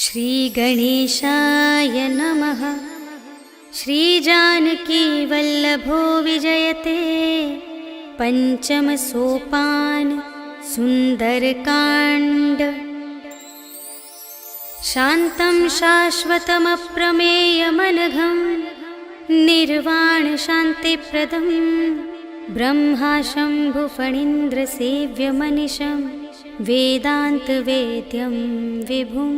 श्रीगणेशाय नमः। श्रीजानकीवल्लभो विजयते पञ्चमसोपान सुन्दरकाण्ड। शान्तं शाश्वतमप्रमेयमनघं निर्वाणशान्तिप्रदं ब्रह्माशम्भुफणीन्द्रसेव्यमनिशं वेदान्तवेद्यं विभुं।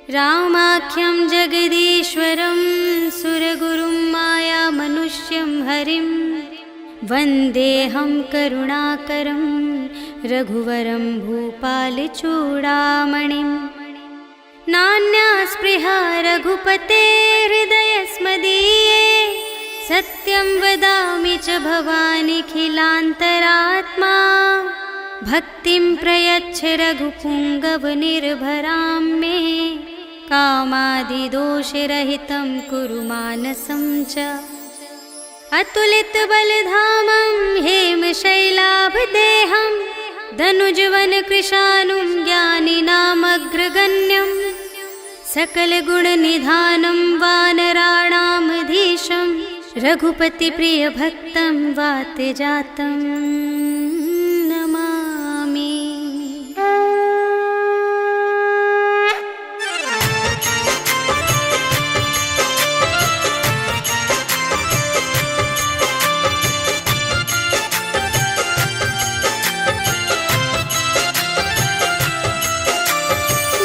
रामाख्यं जगदीश्वरं सुरगुरुं मायामनुष्यं हरिं वन्देऽहं करुणाकरं रघुवरं भूपालचूडामणिं। नान्या स्पृहा रघुपतेर्हृदयस्मदीये सत्यं वदामि च भवानिखिलान्तरात्मा। भक्तिं प्रयच्छ रघुपुङ्गवनिर्भरां मे कामादिदोषरहितं कुरु मानसं च। अतुलितबलधामं हेमशैलाभदेहं धनुजवनकृशानुं ज्ञानिनामग्रगण्यं सकलगुणनिधानं वानराणामधीशं रघुपतिप्रियभक्तं वातजातं नमामि।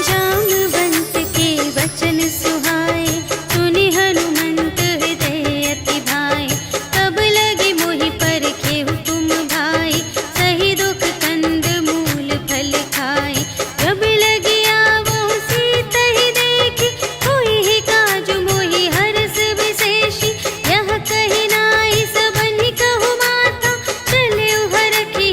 जामवंत के वचन सुहाए सुनि हनुमंत हृदय अति भाए। तब लगे मोहि परखे तुम भाई सही दुख कंद मूल फल खाए। जब लगी आवो सीता ही देखी कोई ही काज मोहि हरस विशेषी। यह कही नाई सबनि कहु माता चले हरखी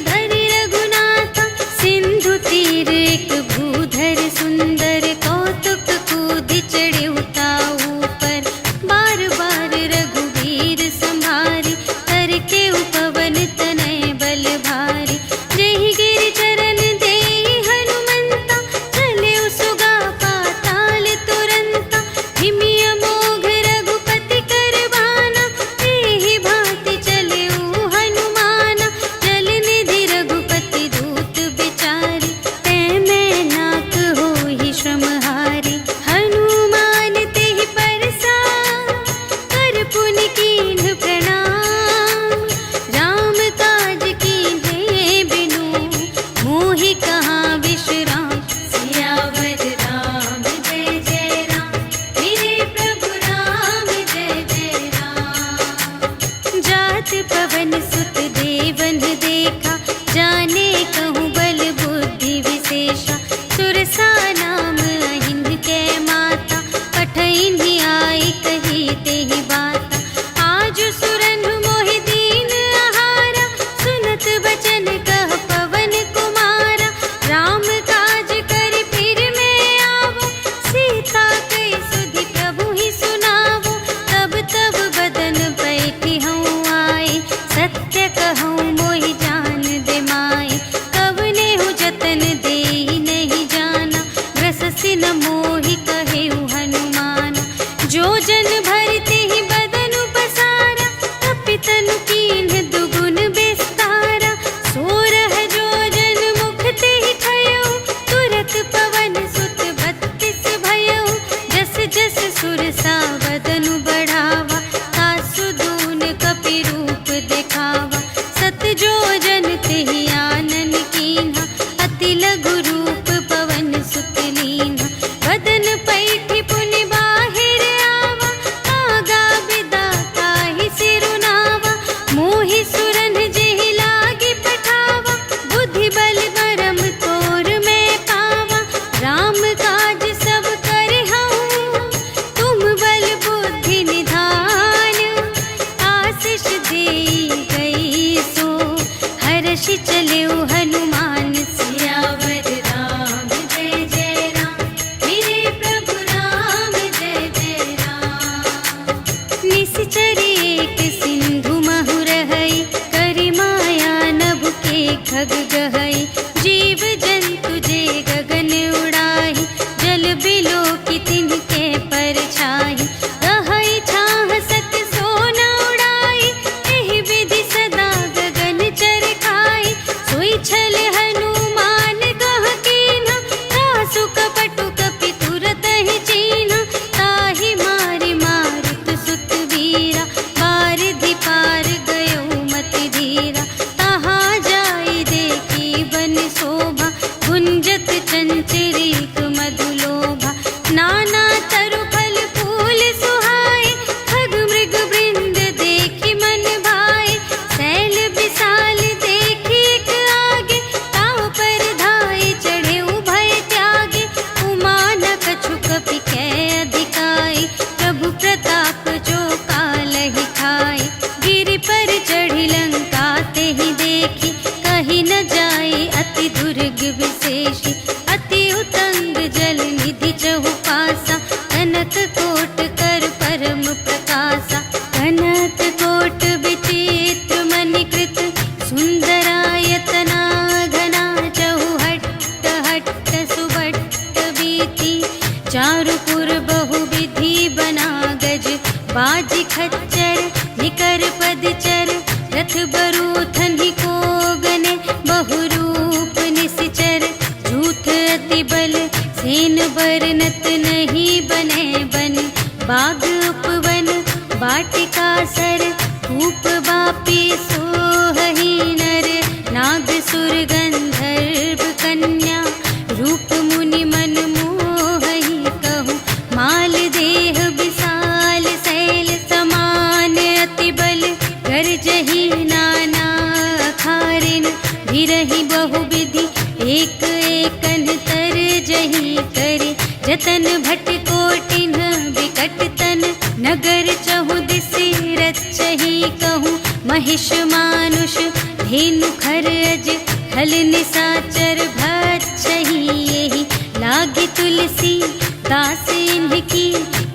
धरि रघुनाथा। सिंधु तीर एक भूधर सुंदर कौतुक कूदि चढ़े उताऊ पर। बार बार रघुवीर संभारी करके उपवन तनय बल भारी। जहि गिरि चरण देहि हनुमंता चले सुगा पाताल तुरंता। हिमिय मोघ रघुपति करवाना एहि भांति चले हनुमाना। जल निधि रघुपति दूत बिचारी तै मैं नाक होहि श्रमहारी। हनुमान तेहि परसा कर पुनि कीन्ह प्रणाम। राम काज कीन्हे बिनु मोहि कहाँ विश्राम। सियावर राम जय जय राम मेरे प्रभु राम जय जय राम। जात पवन सुत देवन देखा जाने कहूँ बल बुद्धि विशेषा। सुरसा नाम अहिंद कै माता पठैन्हि आई कही तेहि बाता। आज सुरनु मोहि दीन आहारा सुनत बचन कह पवन कुमारा। राम काज करि फिर मैं आवो सीता कई सुधि प्रभु ही सुनावो। तब तब बदन बैठी हूँ आए सत्य कहूँ मोहि जान दे माए। कवने हूँ जतन देहि नहीं जाना ग्रस भट्ट सुबट्ट बीती, चारुपुर बहुविधि बना गज, बाज खच्चर निकर पदचर, रथ बरूथन ही को गने, बहुरूप निश्चर, झूठ अति बल, सेन बरनत नहीं बने बन, बाग उपवन वाटिका सर, कूप बापी सोहहि नर, नाग सुर गंधर्व कन्या, रूप मुनि मन मोहहि कहूँ, माल देह विशाल शैल समान, अति बल गरजहि नाना अखारिन, भिरहि बहुविधि एक एकन तरजहि करे, जतन भट कोटिन विकट तन, नगर चहुदिसि रचहि कहूँ, महिष मानुष धेनु खरज, खल निसाचर भक्षहि एहि, लागी तुलसी दास इनकी,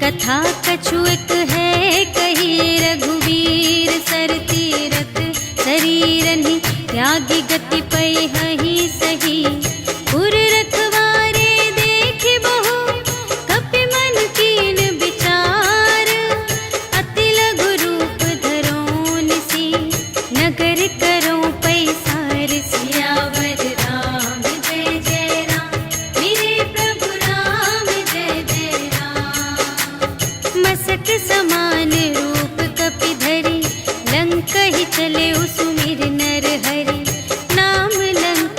कथा कछु एक है कही, रघुवीर सर तीरथ शरीरनि, त्यागी गति पै हहि सही, पुर रखवारे देख बहु, कपि मन कीन विचार, अति लघु रूप धरो निसी, नगर करो पैसार, सियावर राम जय जय राम, मेरे प्रभु राम जय जय राम। मसक समान रूप कपि धरि, लंक ही चले सुमिर नर हरि, नाम लंक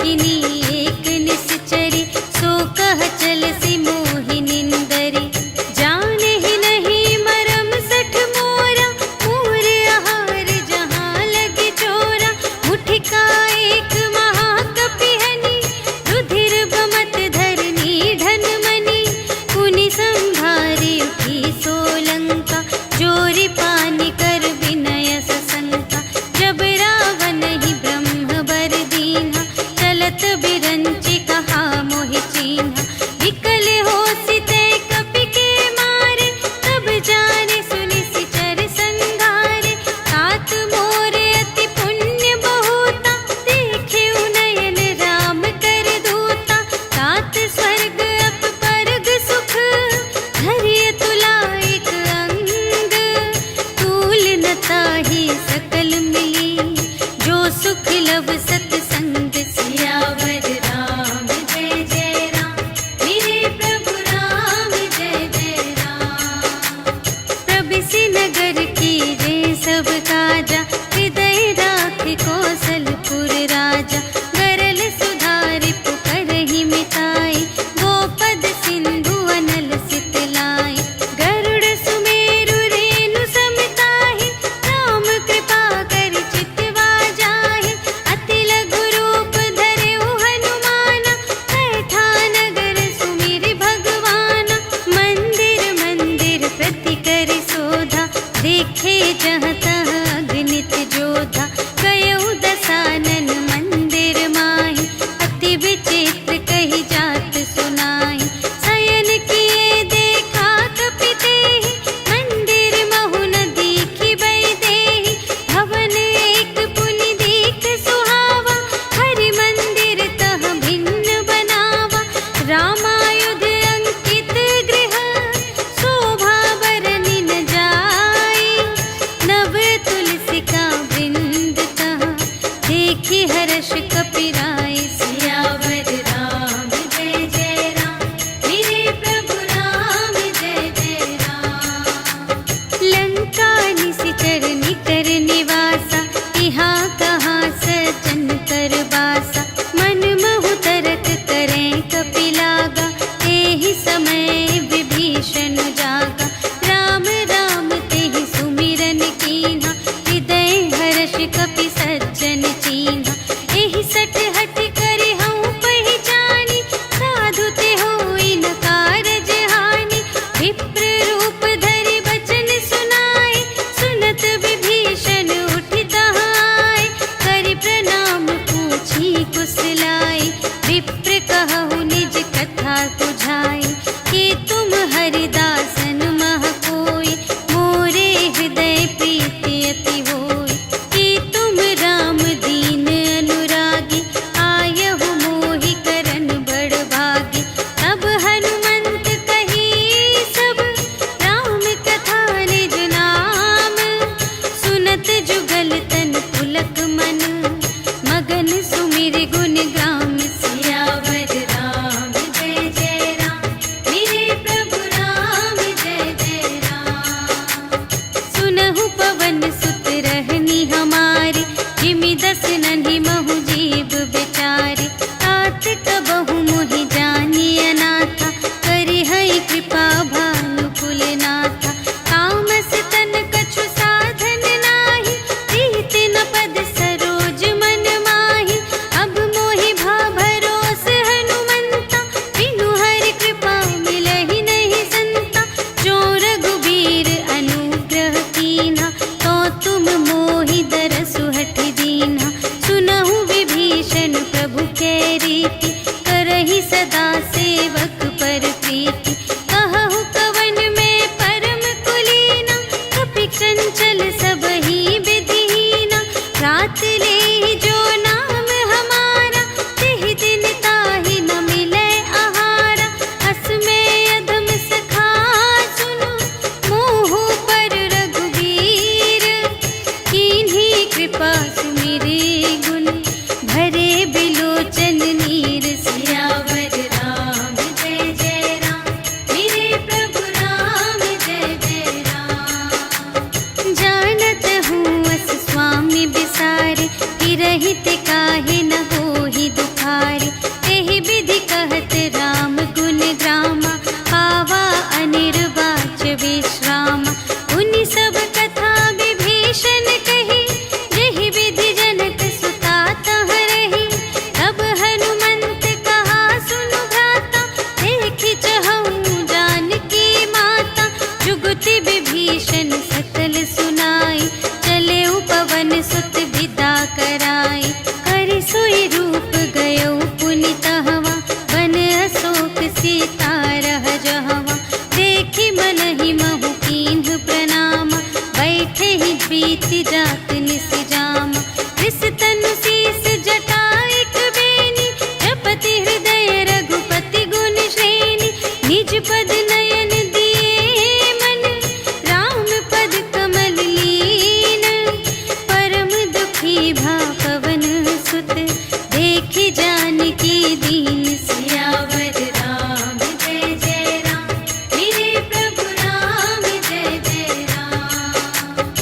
सेवक पर प्रीति। कहु कवन में परम कुलीना, कपि चंचल सबहि विधिहीना। रात ले जो नाम हमारा, तिहि दिन ताहि न मिलै आहारा। अस में अधम सखा सुनो, मोहु पर रघुबीर। कीन्ही कृपा सुमिरे गुण, भरे बिलोचन नीर। सियावर राम जय जय राम, मेरे प्रभु राम जय जय राम। जानत हूँ अस स्वामी बिसारे, हिरहित काहे न होहि दुखारे। एहि विधि कहत राम गुण ग्रामा, पावा अनिर्वाच विश्रामा। उनि सब कथा विभीषण कही, जेहि विधि जनक सुता तह रही। तब हनुमंत कहा सुनु भ्राता, देखि चहऊँ जानकी माता। जुगति विभीषण सकल सुनाई, चले पवन सुत विदा कराई। कर सोई रूप गयो पुनि तहवा, बन अशोक सीता रह जहवा। देखि मनहि महु कीन्ह प्रणामा, बैठे ही प्रीति जात निस जामा। कृस तनु शीस जटा एक बेनी, जपति हृदय रघुपति गुण श्रेणी। निज पद नयन दिए मन, राम पद कमल लीन। परम दुखी भा पवन सुत, देखि जानकी दीन। सियावर राम जय जय राम, मेरे प्रभु राम जय जय राम।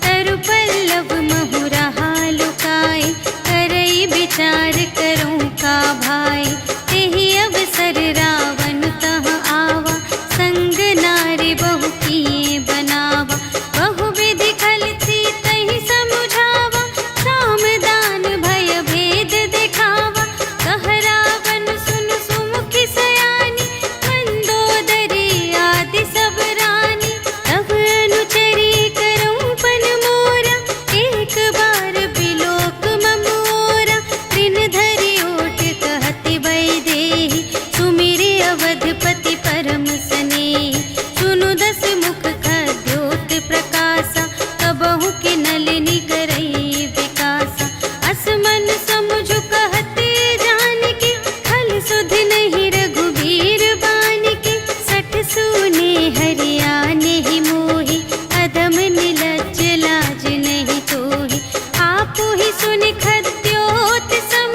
तरु पल्लव महु रहा लुकाए, करई विचार करूँ का भाई। तेहि अवसर रावण तह आवा, संग नारी बहु किए बनावा। बहु विधि खल सीतहि समुझावा, साम दान भय भेद दिखावा। कह रावण सुन सुमुखि सयानी, मंदोदरी आदि सब रानी। तब अनुचरी करऊँ पन मोरा, एक बार बिलोक मम ओरा। तृण धरि ओट कहति वैदेही, सुमिरि अवधपति परम स्नेही। सुनु दस मुख खद्योत प्रकाशा, कबहु के नलिनी करई विकासा। अस मन समुझ कहते जानकी, खल सुध नहीं रघुबीर बानिके। सठ सूने हरियाने ही मोहि, अधम निलज्ज लाज नहीं तोहि। आपु ही सुनि खद्योत सम,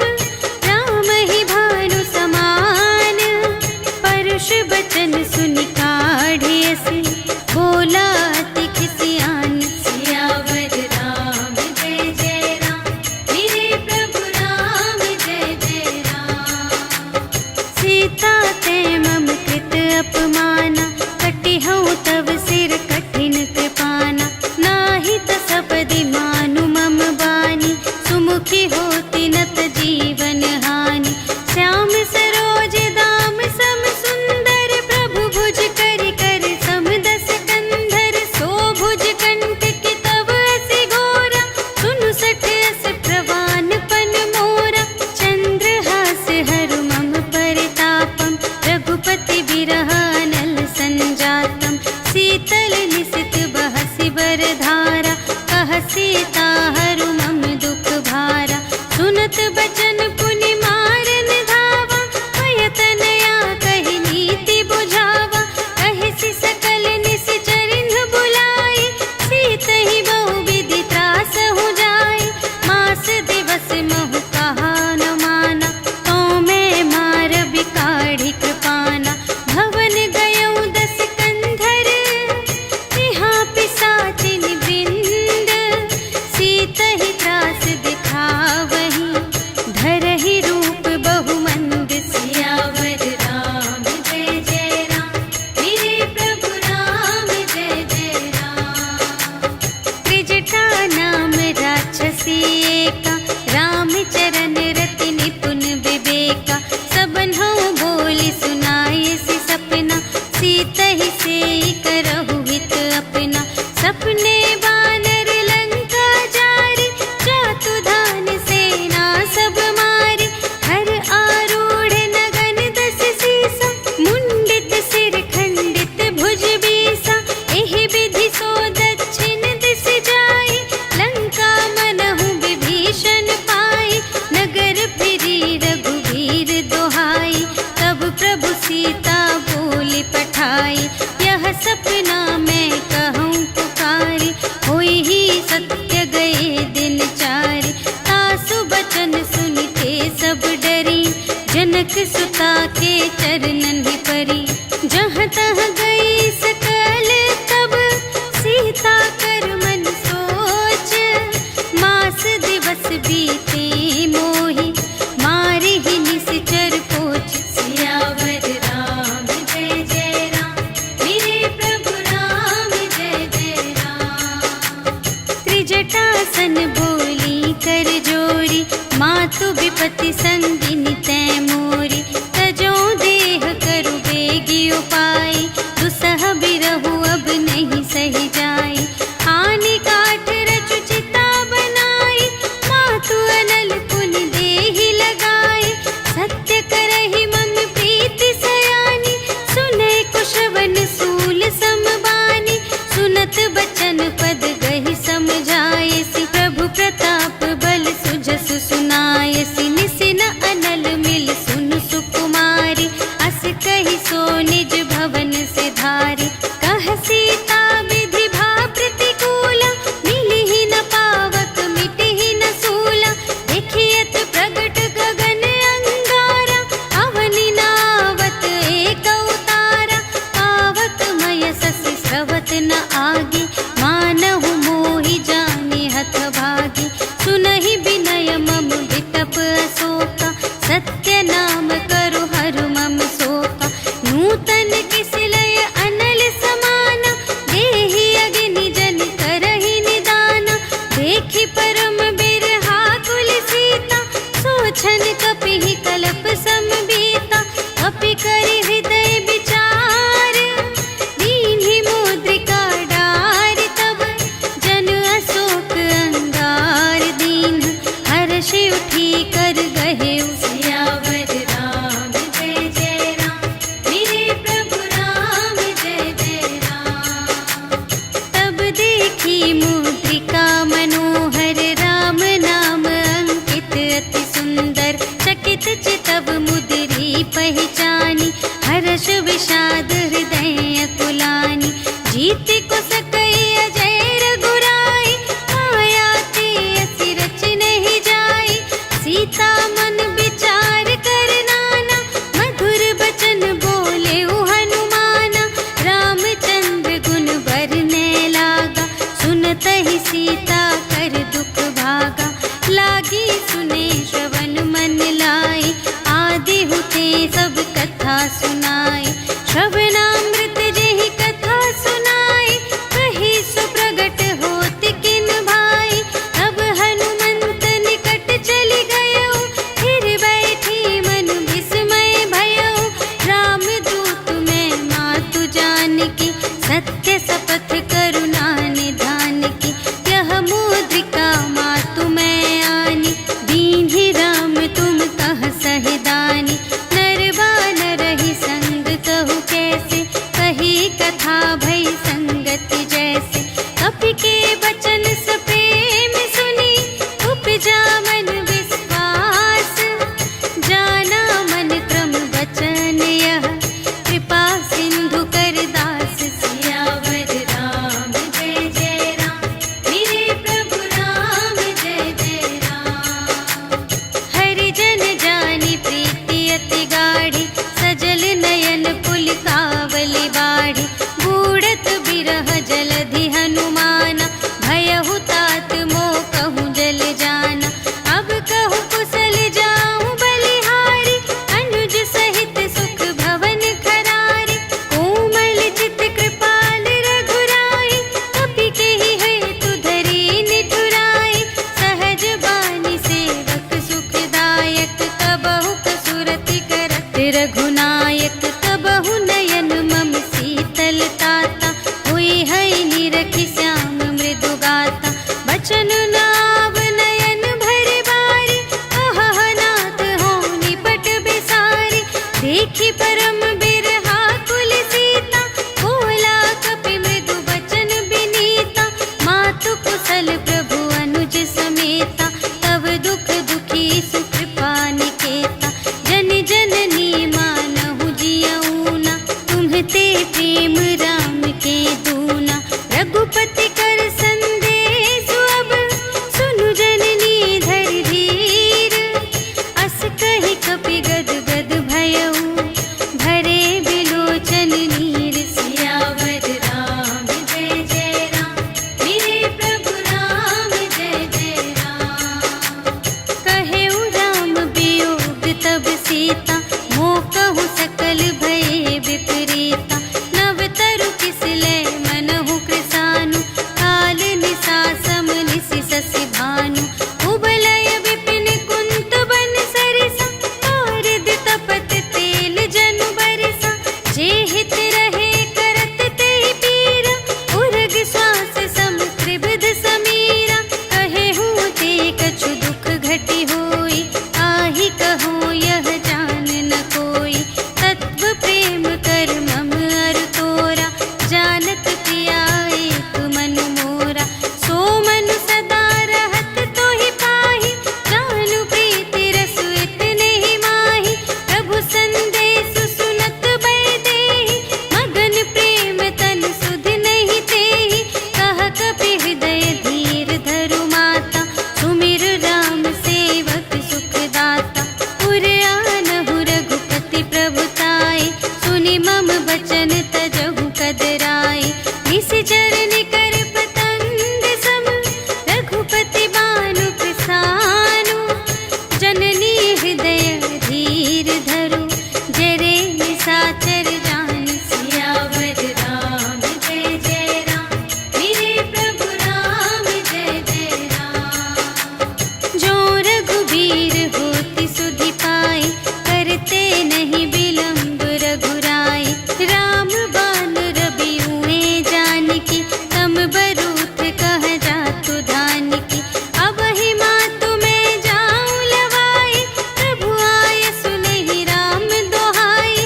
राम ही भानु समान। परुष बचन सुनि काढ़े अस, बोला अति खिसियान। सियावर राम जय जय राम, मेरे प्रभु राम जय जय राम। सीता ते मम कृत अपमाना, कटिहउँ तव सिर कठिन कृपाना। नाही त सपदि मानु मम बानी, सुमुखी होती नत जीवन हानि। श्याम सरोज दाम सम सुंदर, प्रभु भुज करि कर सम दस कंधर। सो भुज कंठ की तब असी घोरा, सुनु सठ अस प्रवान पन मोरा। चंद्रहास हरु मम परितापम, रघुपति बिरह अनल संजातम। शीतल निसित बहसि बरधारा, कह सीता हरु मम दुख भारा। सुनत बचन पुनि मारन धावा, भय तनया कहि नीति बुझावा। कहिसि सकल निश्चरिन्ह बुलाई, सीतहि बहु विधि त्रासहु जाई। मास दिवस महु कहा न माना, तो मैं मार बिकाढ़ी कृपाना। भवन सीता बोली पठाई, यह सपना मैं कहूँ पुकारी, होई ही सत्य गए दिन चारि, तासु बचन सुनते सब डरी, जनक सुता के चरणन ही परी, जहाँ तहाँ गई सकल तब सीता कर मन सोच, मास दिवस बीते मोहि मारे ही निश्चर पोच, सियावर राम जय जय राम, मेरे प्रभु राम जय जय राम। त्रिजटासन बोली कर जोरी, मातु विपति संगिनी तै मोरी, तजो देह करु बेगी उपाय, दुसह बिरहु अब नहीं सही जाई, आने काठ रचु चिता बनाई, मातु अनल पुन देहि लगाई, सत्य करहि मम प्रीति सयानी, सुनै कुशवन सूल समबानी, सुनत बचन पद गहि समझायसि, प्रभु प्रताप बल सुजस सुनायसि, निसिन अनल मिल सुन सुकुमारी, अस कहि सो निज भवन से धारी, कह सीता विधि भा प्रतिकूला, मिलिहि न पावक मिटिहि न सूला, देखियत प्रगट गगन अंगारा, अवनि नावत एक अवतारा, पावक मय ससि स्रवत न आगे, मानहु मोहि जानि हथ भागी, सुनहि विनय मम विटप अशोका, सत्य नाम करु हरु मम शोका, नूतन किसलय अनल समाना, देहि अग्नि जन करहि निदाना, देखि परम बिरहा कुल सीता, सोचन कपिहि कलप समबीता, कपि करि हृदय विचार, दीन्हि मुद्रिका डारि तब, जन अशोक अंगार दीन, हर्षि उठी कर गहे सियावर राम जय जय राम, मेरे प्रभु राम जय जय राम। तब देखी मुद्रिका मनोहर, राम नाम अंकित अति सुंदर, चकित चितव मुद्री पहचानी, हर्ष विषाद हृदय अकुलानी, जीत को सकई अजय रघुराई, माया ते असि रच नहीं जाई, सीता मन विचार कर नाना, मधुर बचन बोले हनुमाना, रामचंद्र गुण बरने लागा, सुनत ही सीता कर दुख भागा, लागी सुने श्रवण मन लाई, आदि हुते सब कथा सुनाई, श्रवणामृत जेहि कथा सुनाई, कही सो प्रगट होत किन भाई, तब हनुमंत निकट चली गयो, फिर बैठी मन विस्मय भयो, राम दूत में मातु जानकी, सत्य शपथ करुणा निधान की, यह मुद्रिका मातु मैं आनी, दीन्हि राम तुम कह सहिदानी, नर बानर ही संग कहु कैसे, बचन तजहु कदराई। निश्चर निकर पतंग सम रघुपति बानु प्रसानु। जननी हृदय धीर धरु जरे निशाचर जान। सियावर राम जय जय राम मेरे प्रभु राम जय जय राम। जो रघुबीर होति सुधि पाई करते नहीं विलंब रघुराई। राम बान रबियुए जानकी तम बरूथ कह जातु धानिकी। अब ही मातु मैं जाऊं लवाई प्रभु आय सुनहि राम दोहाई।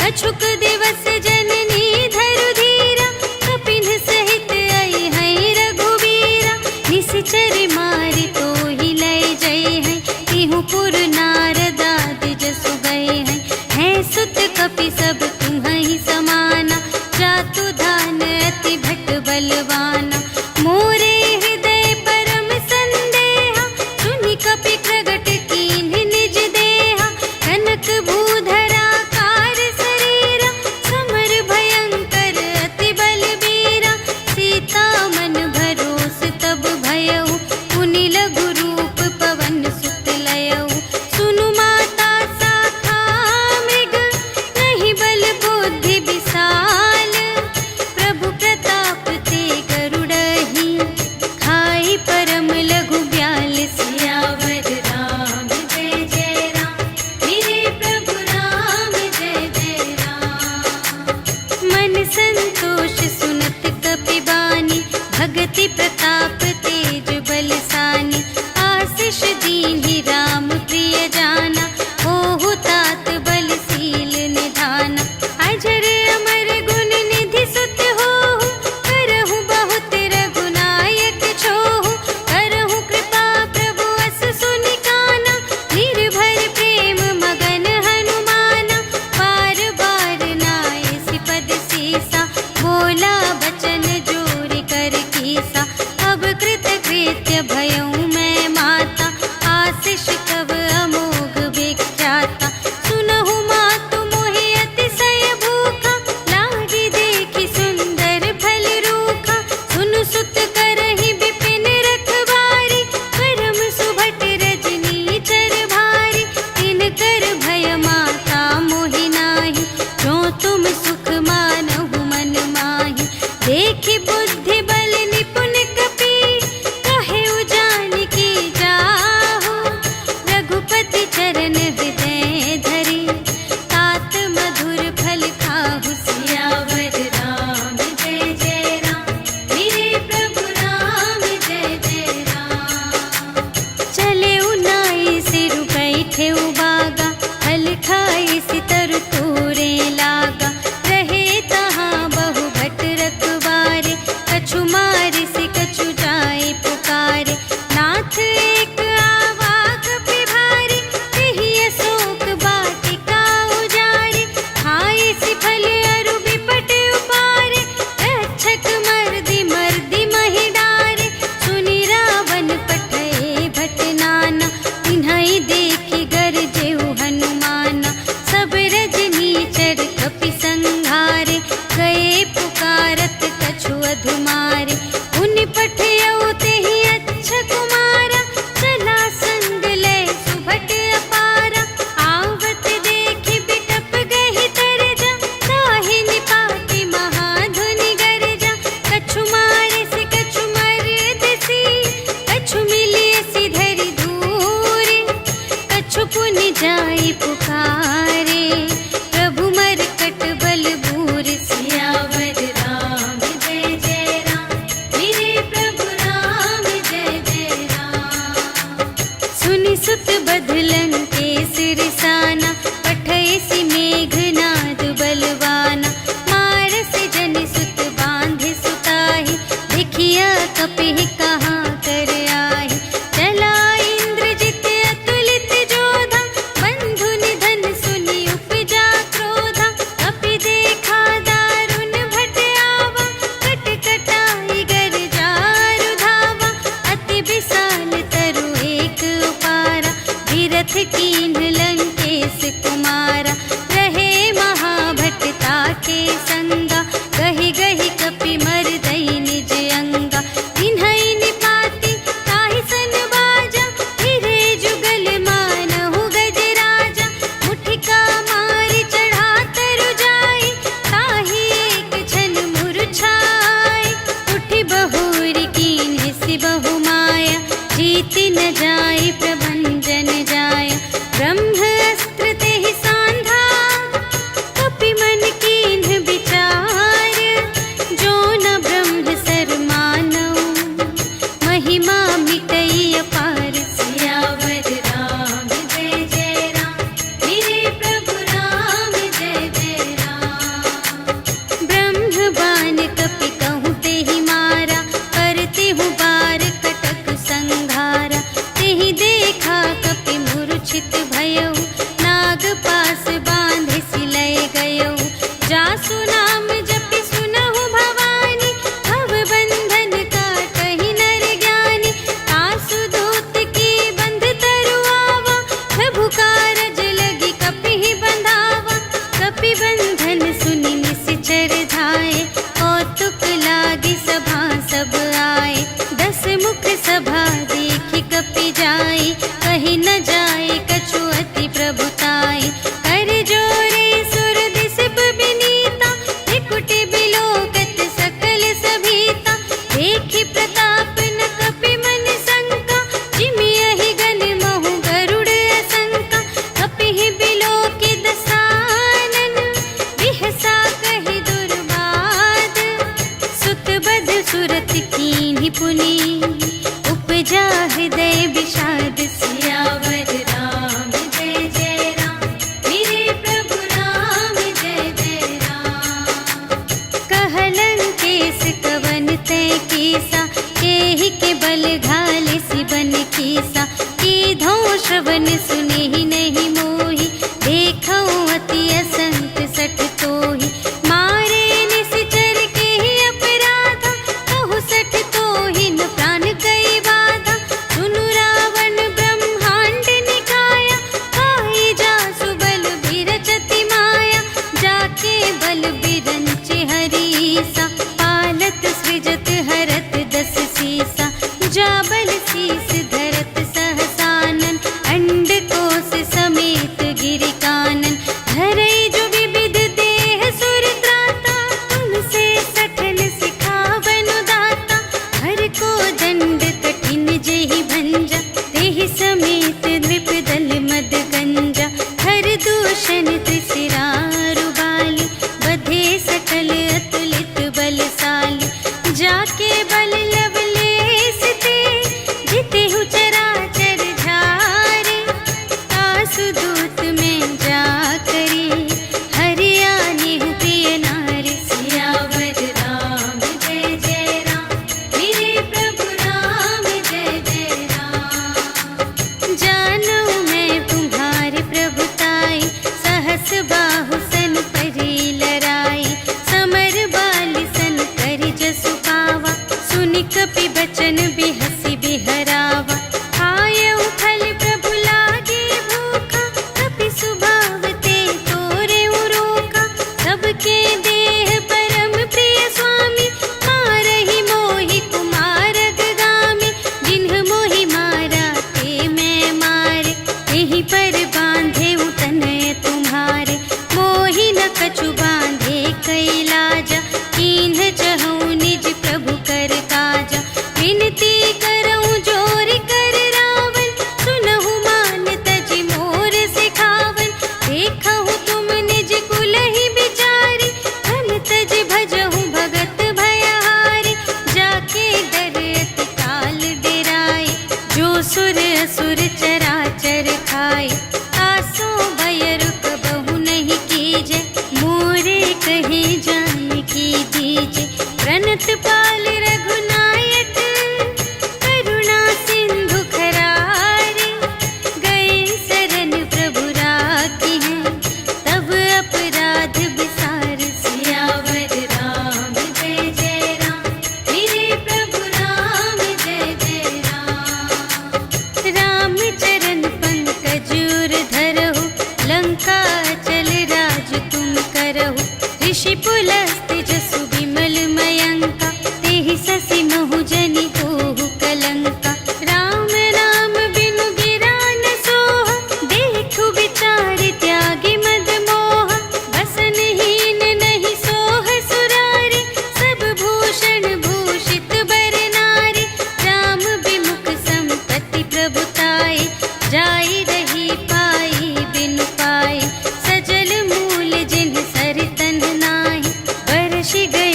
अछुक दिवस जननी धरु धीरा कपिन सहित आई है रघुवीरा। निश्चर मारि तोहि लय जय है तिहु पुर नारद आदि जसु गए हैं। है सुत कपि सब तुम्हि समाना जातु धान अति भट बलवाना। मोरे हृदय परम संदेहा सुनि कपि प्रगट कीन्ह निज देहा। कनक भूधरा कार शरीरा समर भयंकर अति बलबीरा। सीता मन भरोस तब भयउ पुनि लघु रूप पवन सुत लयउ। सुनु माता शाखा मृग नहीं बल बुद्धि विशाल। प्रभु प्रताप ते गरुड़हि खाई परम लघु ब्याल। सियावर राम जय जय राम मेरे प्रभु राम जय जय राम। मन संतोष सुनत कपि बानी भगति प्रताप तेज बलसानी। आशीष दीन्हि राम प्रिय जाना होहु तात बलशील निधाना। अजर अमर गुण निधि सुत होहु करहु बहुत रघुनायक छोहु। करहु कृपा प्रभु अस सुनि काना निर्भर प्रेम मगन हनुमाना। बार बार नाय सिपद सीसा बोला बचन जोरि कर कीसा। अब कृत कृत्य भयउ मैं माता आशीष तब अमोघ विख्याता। सुनहु मातु मोहि अतिशय भूखा लागी देखि सुंदर फल रूखा। सुनु सुत करहि विपिन रखवारी परम सुभट रजनी चर भारी। तिनकर भय माता मोहि नाही जो तुम सुख मानहु मन माही। देखि बुद्धि बल निपुण कपि कहेउ जानकी जाहु। रघुपति चरण हृदय धरि तात मधुर फल खाहु। सियावर राम जय जय राम मेरे प्रभु राम जय जय राम। चले उनाई सिरु बैठे बागा फल खाई सितर तोरे लागा। रहे त्रिपुटी बिलोकत सकल सभीता, देखि प्रताप न कपि मन शंका, जिमियहि गण महु गरुड़ असंका, कपिहि बिलोकि दसानन, बिहसा कहि दुर्बाद, सुत बध सुरत कीन्हि पुनि, उपजा हृदय विषाद। सियावर राम जय जय राम, मेरे प्रभु राम जय जय राम। कहलन केस कवन तय कीसा, केहि के बल घाले सिबन कीसा, कीधौ श्रवण सुनेहि नहीं मोहि, देखौ अति असंत सठ तोहि, मारे निश्चर केहि अपराधा, कहु सठ तोहि न प्राण कई बाधा, सुनु रावण ब्रह्मांड निकाया, खाई जासु बल बिरचति माया, जाके बल बिरंच हरीसा, पालत सृजत हरत दस सीसा, जा बल शीस धरत सहसानन, अंड कोस समेत गिरि कानन, धरई जो विविध देह सुर त्राता, तुमसे सठन सिखावन दाता, हर को दंड कठिन जेहि भंजा, तेहि समेत नृप दल मद गंजा, हर दूषण त्रिशिरारु बाली, बधे सकल अतुलित बलशाली, जाके बल लवलेस ते, जितेहु चराचर झारे, आसु दूत में जा करी, हरियानेहु प्रिय नारी। सियावर राम जय जय राम, मेरे प्रभु राम जय जय राम। जानू मैं तुम्हारे प्रभुताई, सहस बाहु सन परी लराई, समर बाली सन करि जसु पावा, सुनि कपि बचन बिहसि बिहरावा, खायउ फल प्रभु लागे भूखा, कपि सुभाव ते तोरेउ रोका, सबके देह परम प्रिय स्वामी, मारहि मोहि कुमारग गामी, जिन्ह मोहि मारा ते मैं मारे, तेहि पर बांधे तनय तुम्हारे, मोहि न कछु बांधे कैलाजा, कीन्ह चहु निज प्रभु कर काजा, विनती करऊं जोर कर रावण, सुनहु मान तजि मोर सिखावन, देखहु तुम निज कुलहि बिचारी, धन तज भजहु भगत भयहारी, जाके डर अति काल डेराए, जो सुर असुर चराचर खाए, आसो भय रुक बहु नहीं कीजे, मोरे कहे जानकी दीजे, प्रणत पाल रघुनायक, करुणा सिंधु खरारे, गए शरण प्रभु राखी हैं, तब अपराध बिसार। सियावर राम जय जय राम, मेरे प्रभु राम जय जय राम। राम चरण पंकज उर धरहु, लंका चल राज तुम करहु, ऋषि पुलस्त्य जसु विमल मयंका, तेहि ससि महु जनि होहु कलंका, राम नाम बिनु गिरा न सोहा, देखु विचार त्यागी मद मोहा, बसनहीन नहीं सोह सुरारी, सब भूषण भूषित बर नारी, राम विमुख संपत्ति प्रभुताई, जाई रही पाई बिनु पाई, सजल मूल जिन्ह सर तन नाही, बरषि गए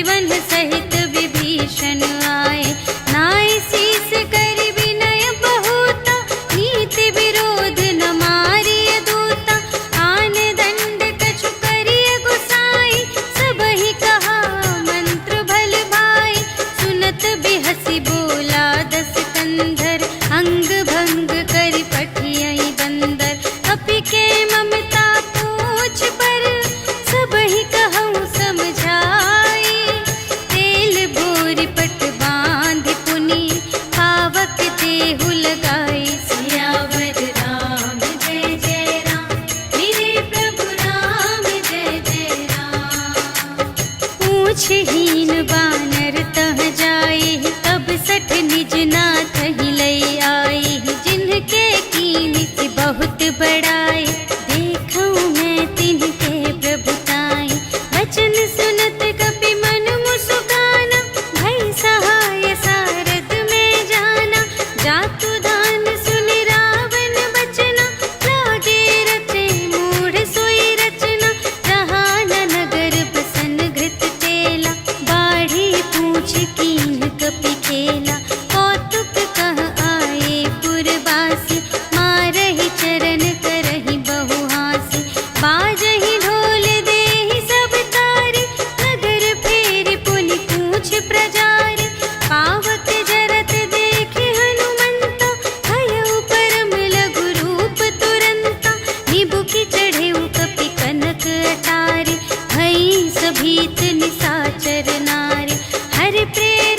सुग्रीवन सहित विभीषण आए। नाय शीस कर विनय बहुता, नीति विरोध न मारिय दूता। आन दंड कछु करिय गुसाई, सबहि कहा मंत्र भल भाई। सुनत बिहसी बोला दस कंधर, अंग भंग करि पठियहि बंदर। कपि के ममता पूछ पर, सबहि कहउँ समझाई। तेल बोरि पट बाँधि पुनि, पावक देहु लगाई। सियावर राम जय जय राम, मेरे प्रभु राम जय जय राम। पूछहीन बानर तह जाई, तब सठ निज नाथ ही लई आई। जिनके कीन्ह की बहुत बड़ाई, देखऊँ मैं तिनके प्रभुताई। वचन सुनत कपि मन मुसुकाना, भई सहाय सारद में जाना। जातु धान सुनि रावण बचना, लागे रचे मूढ़ सोई रचना। जहाँ न नगर बसन घृत तेला, बाढ़ी पूछ कीन्ह कपि खेला। कौतुक कह आए पुरवासी, मारहि चरण करहि बहुहासी। बाजहि ढोल देहि सब तारी, नगर फेरि पुनि पूछ प्रजारी। पावक जरत देखि हनुमंता, भयउ परम लघु रूप तुरंता। निबुकि चढ़ेउ कपि कनक अटारी, भई सभीत निसाचर नारी। हरि प्रेम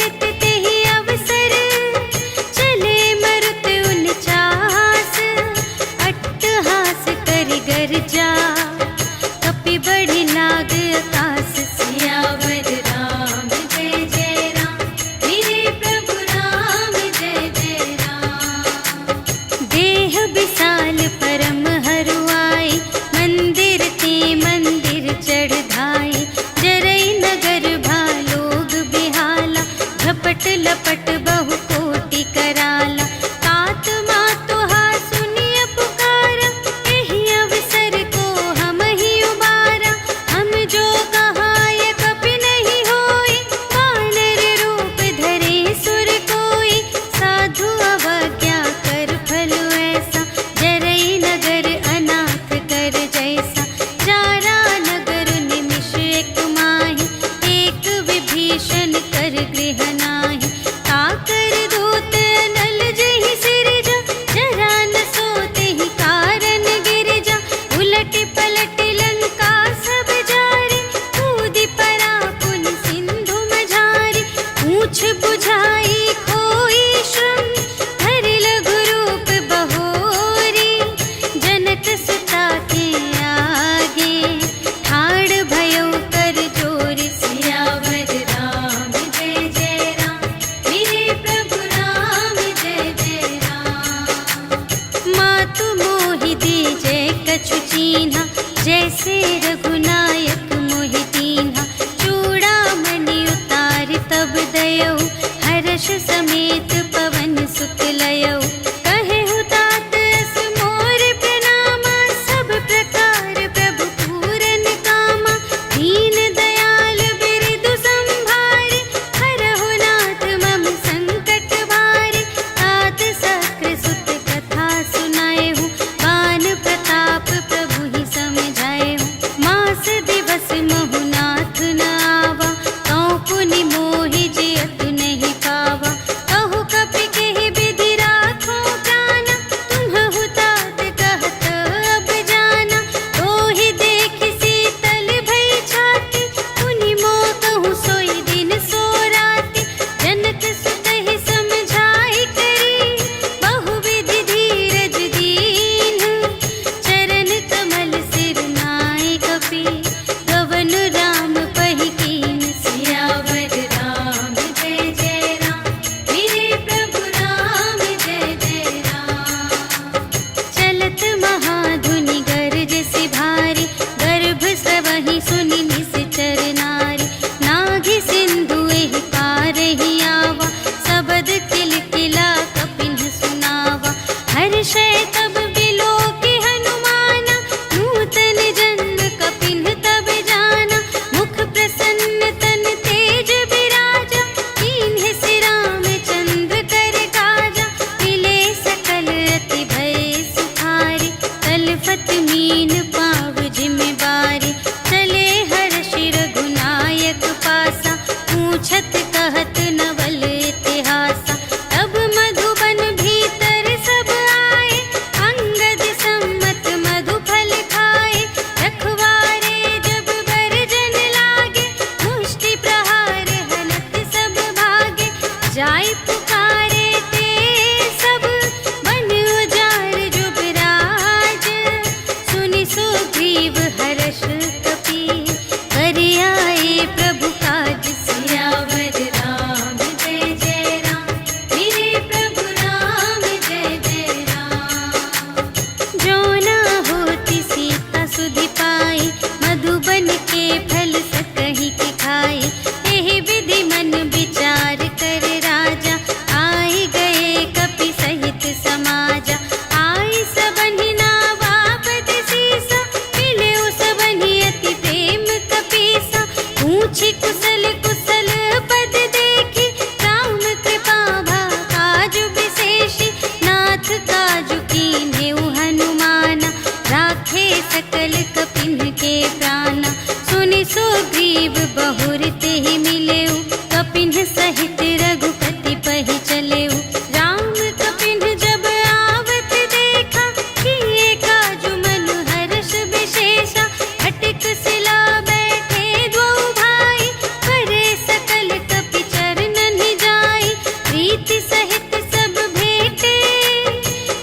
कुशल कुशल पद देखी, राम कृपा भा काजु विशेषी। नाथ काजु कीन्हेउ हनुमाना, राखे सकल कपिन के प्राणा। सुनि सुग्रीव बहुर तेहि मिलेउ, कपिन सहित रघुपति पहि चलेउ। राम कपिन जब आवत देखा, किए काजु मन हर्ष विशेषा। अटिक शिला बैठे द्वौ भाई, करे सकल कपि चरणन जाई। प्रीति सहित सब भेटे,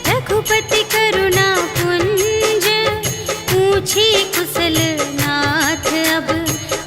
रघुपति करुणा पुंज। पूछी कुशल नाथ अब,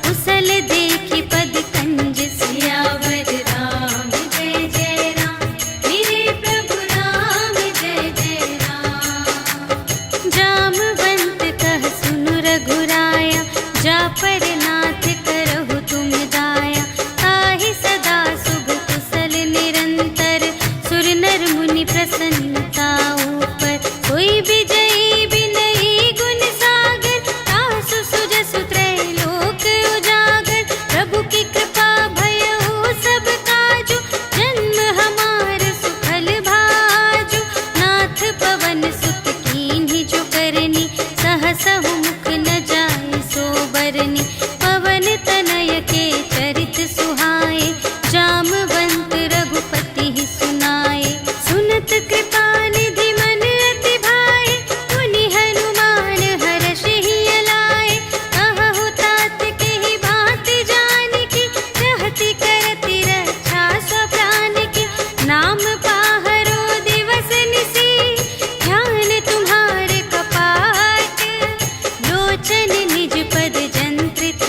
कुशल देखी पद कंज। सियावर राम जय जय राम, मेरे प्रभु राम जय जय राम। जामवंत कह सुनु रघुराया, जा पर नाथ करहु तुम दाया। ताहि सदा शुभ कुशल निरंतर, सुर नर मुनि प्रसन्नता ऊपर। कोई विजयी विनयी गुण सागर, तासु सुजसु त्रैलोक उजागर। प्रभु की कृपा भयउ सब काजु, जन्म हमार सुफल भाजु। नाथ पवन सुत कीन्हि जो करनी, सहसहु मुख न जाय सो बरनी। पवन तनय के चरित सुहाए, जामवंत रघुपति ही सुनाए। सुनत कृपा निधि मन अति भाए, मुनि हनुमान हर्षहि अलाए। कहहु तात केहि बात जानकी, रहति करति रक्षा सब प्राण की। नाम पाहरो दिवस निसी, ध्यान तुम्हारे कपाट। लोचन निज पद जंत्रित,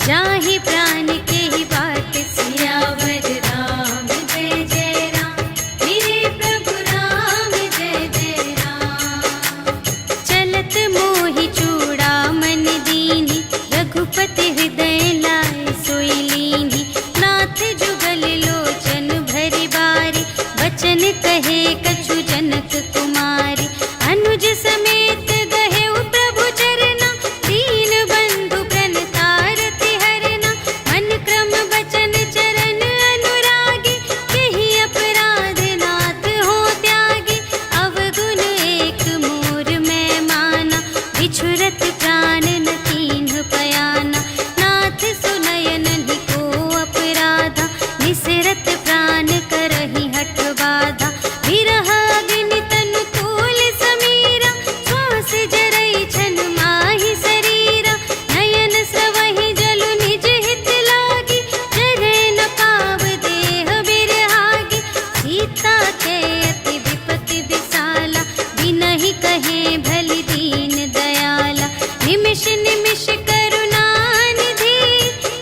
जाहि प्राण केहि बाट। सियावर राम जय जय राम, मेरे प्रभु राम जय जय राम। चलत मोहि चूड़ामणि दीन्हि, रघुपति हृदय लाए सोई लीन्हि। नाथ जुगल लोचन भरि बारी, बचन कहे कछु जनक कुमारी। अनुज समेत गहेउ प्रभु चरना, दीन बंधु प्रणतारति हरना। मन क्रम बचन चरण अनुरागी, केहि अपराध नाथ हो त्यागी। अवगुण एक मोर मैं माना, बिछुरत प्राण न कीन्ह पयाना। नाथ सुनयन को अपराधा, निसरत प्राण करहि हठ बाधा। विरह अग्नि तनु तूल समीरा, श्वास जरई छन माहि शरीरा। नयन स्रवहि जलु निज हित लागी, जरै न पाव देह बिरहागी। सीता के अति विपति विसाला, बिनहि कहे भलि दीन दयाला। निमिष निमिष करुणा निधि,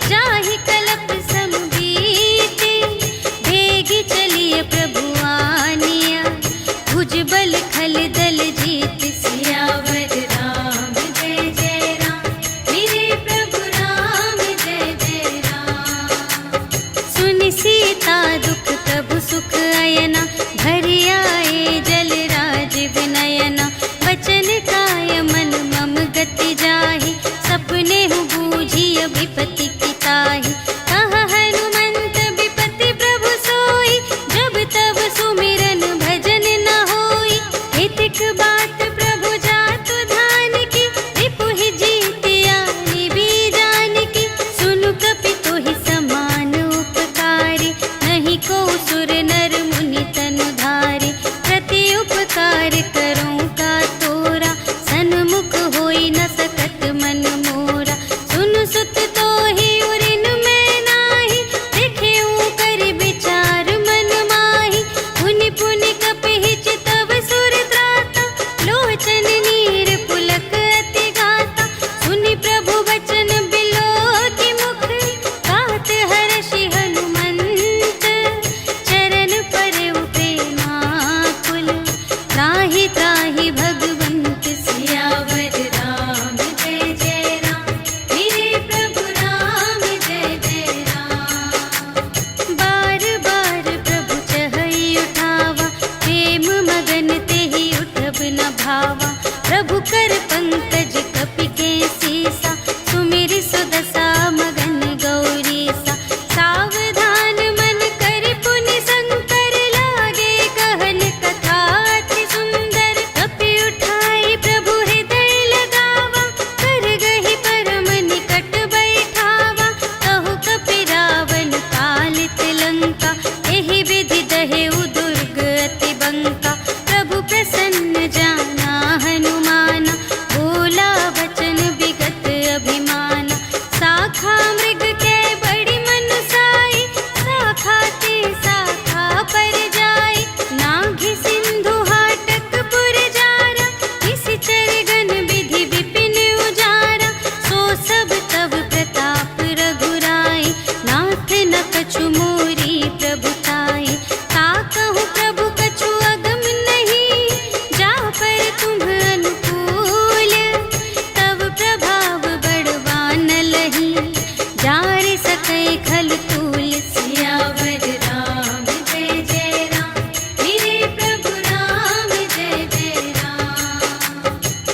जाहि कलप सम बीति। भेगी चलिए प्रभु आनिया, भुजबल खल दल जीत। सियावर राम जय जय राम, मेरे प्रभु राम जय जय राम। सुनि सीता दुख प्रभु सुख अयना, भरि आए जल राज विनयना। बचन काय मन मम गति जाहि, सपने हु बूझिय विपति की ताहि। कहा हनुमंत विपति प्रभु सोई, जब तब सुमिरन भजन न होई। हितिक बात प्रभु जातु धान की, रिपुहि जीतिया निबी जानकी। सुनु कपि तोहि समान उपकारी, नहीं को सुर नर मुनि तनु धारी। कै खल तूल सियावर राम जय जय राम, मेरे प्रभु राम जय जय राम।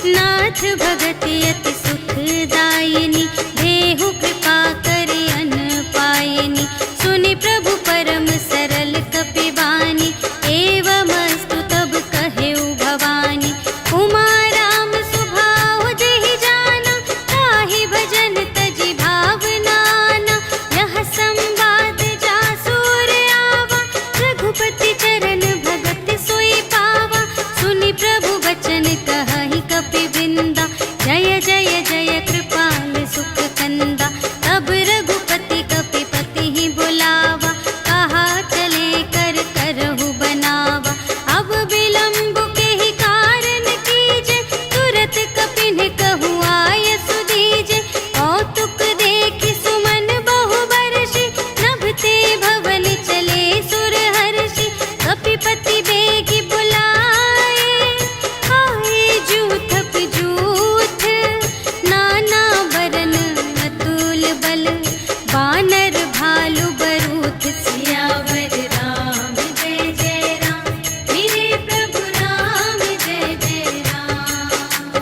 नाथ भगति अति सुखदायिनी, देहु कृपा करे अन पायिनी। सुनि प्रभु परम सरल कपिवानी, एवमस्तु तब कहेउ भवानी। उमा राम सुभाव जेहि जाना, ताहि भजन तजि भावनाना। यह संवाद जासुर आवा, रघुपति चरण भगत सोई पावा। सुनि प्रभु बचन कहहि कपिवृंदा, जय जय जय कृपाल सुख कंदा। तब रघुपति कपिपति ही बुलावा, कहा चले कर करहु बनावा। अब विलंब के ही कारण कीजे, तुरत कपिन कहु आय सुदीजे। कौतुक देखि सुमन बहु बरषि, नभते भवन चले सुर हर्षि। कपिपति बेगी बुलाए, आए जूथप जूथ। नाना बरन अतुल बल, बानर भालु बरूथ। सियावर राम जय जय राम, मेरे प्रभु राम जय जय राम।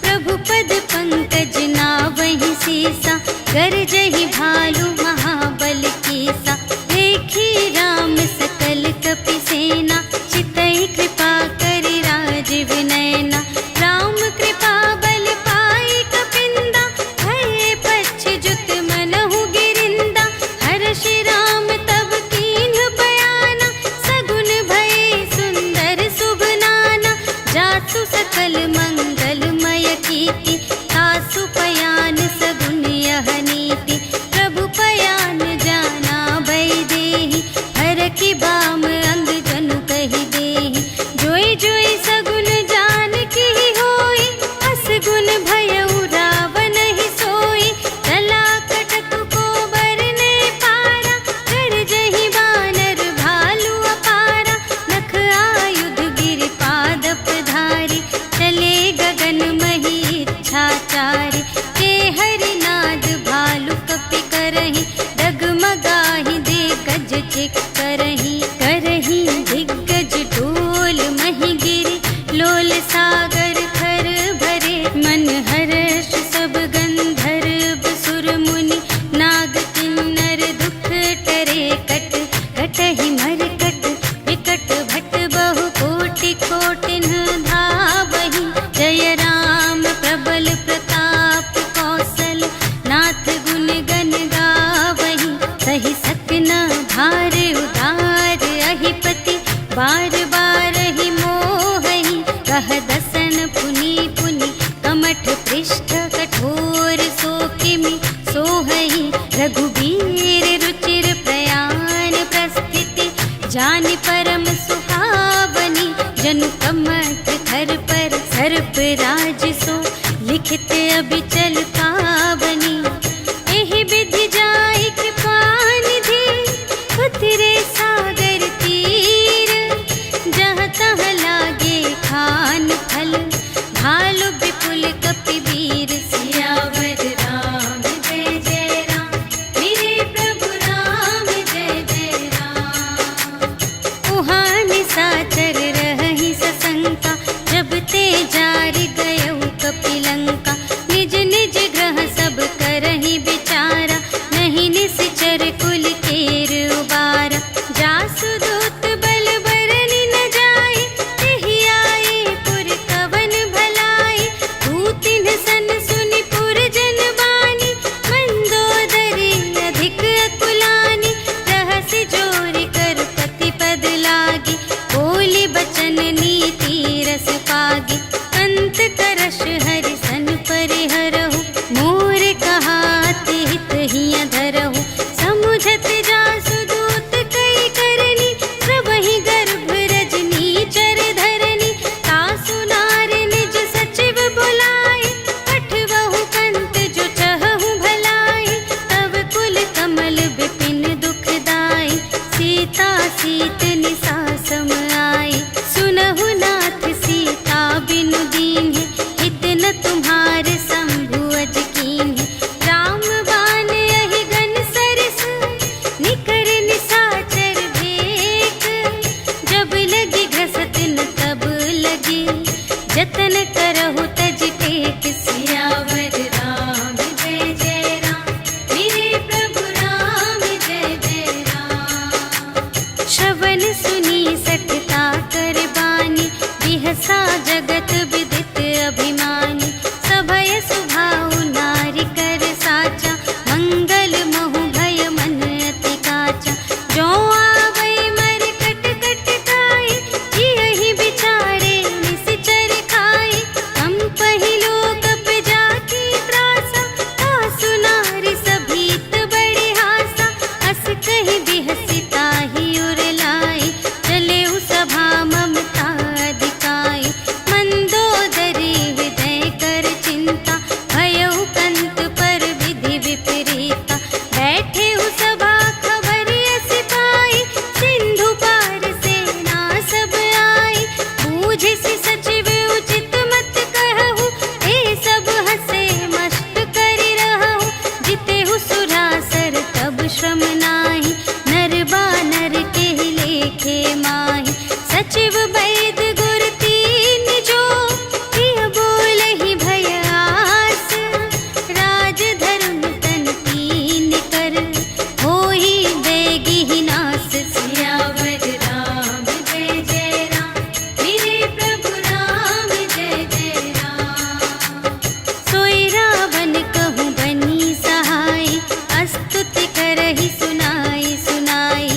प्रभु पद पंकज नावहि सीसा, गरजहि भालु महाबल कीसा। देखी राम सकल कपि सेना, चितहि कृपा करि राजीव नयना। राम कृपा बल पाई कपिंदा, भये पच्छिजुत मनहु गिरिंदा। हर्षि राम तब कीन्ह बयाना, सगुन भये सुंदर शुभ नाना। जासु सकल मंगलमय कीर्ति, तासु पयान सगुन यह नीति। प्रभु पयान जाना भय देहि, हरखि बाम अंग जनु कहि देहि। जोई जोई सगुन जान की होई, असगुन भयउ रावण ही सोई। चला कटक को बरने पारा, गरजहि बानर भालु अपारा। नख आयुध गिरि पादप धारी, चले गगन मही इच्छाचारी। के हरिनाद भालु कपि करहि, डगमगाहि दे गज चिक करहि। करहि दिग्गज डोल महि गिरि, लोल सागर खर भरे। मन हर्ष सब गंधर्व सुर मुनि, नाग किन्नर दुख टरे। कट कटहि मरकट विकट भट, बहु कोटि कोटिन धावहि। जय राम प्रबल प्रताप कौशल, नाथ गुण गण गावहि। सहि सकना भार उदार अहिपति, बार बार ही मोहहि। कह दसन पुनि पुनि, कमठ पृष्ठ कठोर सोकिमि सोहहि। रघुबीर रुचिर प्रयाण प्रस्थिति, जानि परम सुहावनी। जनु कमठ धर पर सर्प राज सो, लिखित अबिचल पावनी। एहि विधि जाई कृपा निधि, उतरे सागर तीर। जहाँ तहाँ लागे खान फल, भालु विपुल कपिवीर। सियावर राम जय जय राम, मेरे प्रभु राम जय जय राम। उहाँ निशाचर रहहि सशंका, जब ते जारि गयउ कपिलंका। निज निज ग्रह सब करहि विचारा, नहीं निश्चर कुल केर उबारा। जासु दूत बल बरनि न जाए, तेहि आए पुर कवन भलाई। दूतिन सन सुनि पुर जन बानी, मंदोदरी अधिक अकुलानी। रहसि जोरि कर पति पद लागी, बोली बचन नीति रस पागी। अंत करश हरि सन परिहरहु, मोर कहाति हित हिय धरहु। समुझत जासु दूत कई करनी, कही सुनाई सुनाई,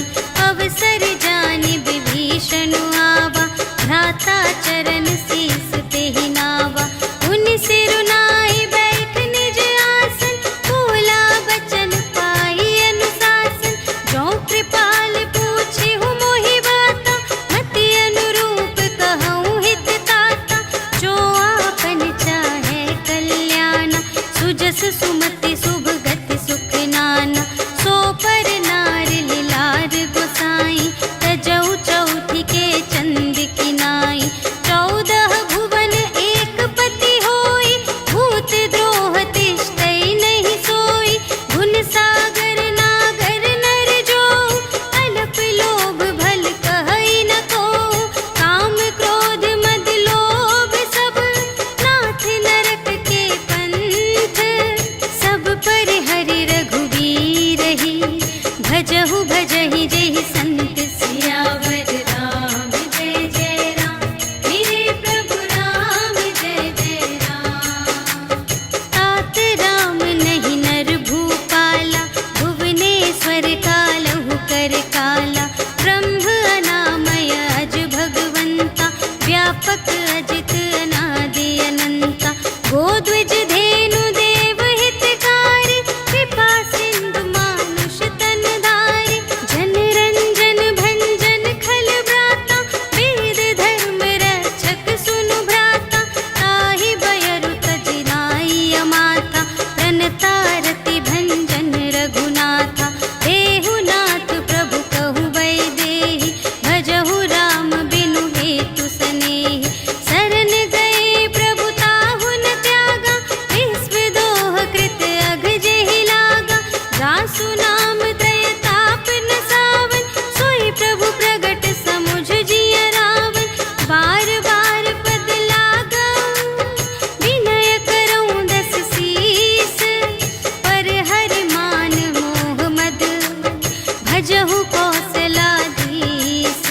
अवसर जानि विभीषण आवा, भ्राता चरण शीस ते ही नावा। उन सिरुनाई बैठ निज आसन, बोला बचन पाई अनुशासन। जो कृपाल पूछे हूँ मोहि बाता, मति अनुरूप कहूँ हित ताता। जो आपन चाहे कल्याण, सुजस सुमति शुभ गति सुख नाना। सो पर नार लिलार गोसाई, तजौ चौथी के चंद की नाई। 14 भुवन एक पति होई, भूत द्रोह तिष्ठै नहीं सोई। गुण सागर नागर नर जो, अल्प लोभ भल कहै न को। काम क्रोध मद लोभ सब, नाथ नरक के पंथ। सब पर हरि रघुवीर ही, भजहु भजहि जेहि संत सियावर राम जय जय राम, मेरे प्रभु राम जय जय राम। तात राम नहीं नर भूपाला, भुवनेश्वर कालहु कर काला। ब्रह्म अनामय अज भगवंता, व्यापक अजित अनादि अनंता। गोद्विज धेनु देव हितकारी, कृपा सिंधु मानुष तन धारी। जन रंजन भंजन खल व्राता, वेद धर्म रक्षक सुनु भ्राता। ताहि बयरु तजि नाई अमाता, प्रणतारति भंजन रघुनाथा। देहु नाथ प्रभु कहु वैदेही, भजहु राम बिनु हेतु सनेही। शरण गए प्रभु ताहु न त्यागा, विश्व दोह कृत अघ जेहि लागा। जासु नाम त्रय ताप न सावन, सोई प्रभु प्रगट समुझ जिय रावण। बार बार पद लागऊ, विनय करऊँ 10 शीस। पर हरि मान मोह मद, भजहु कौशलाधीश।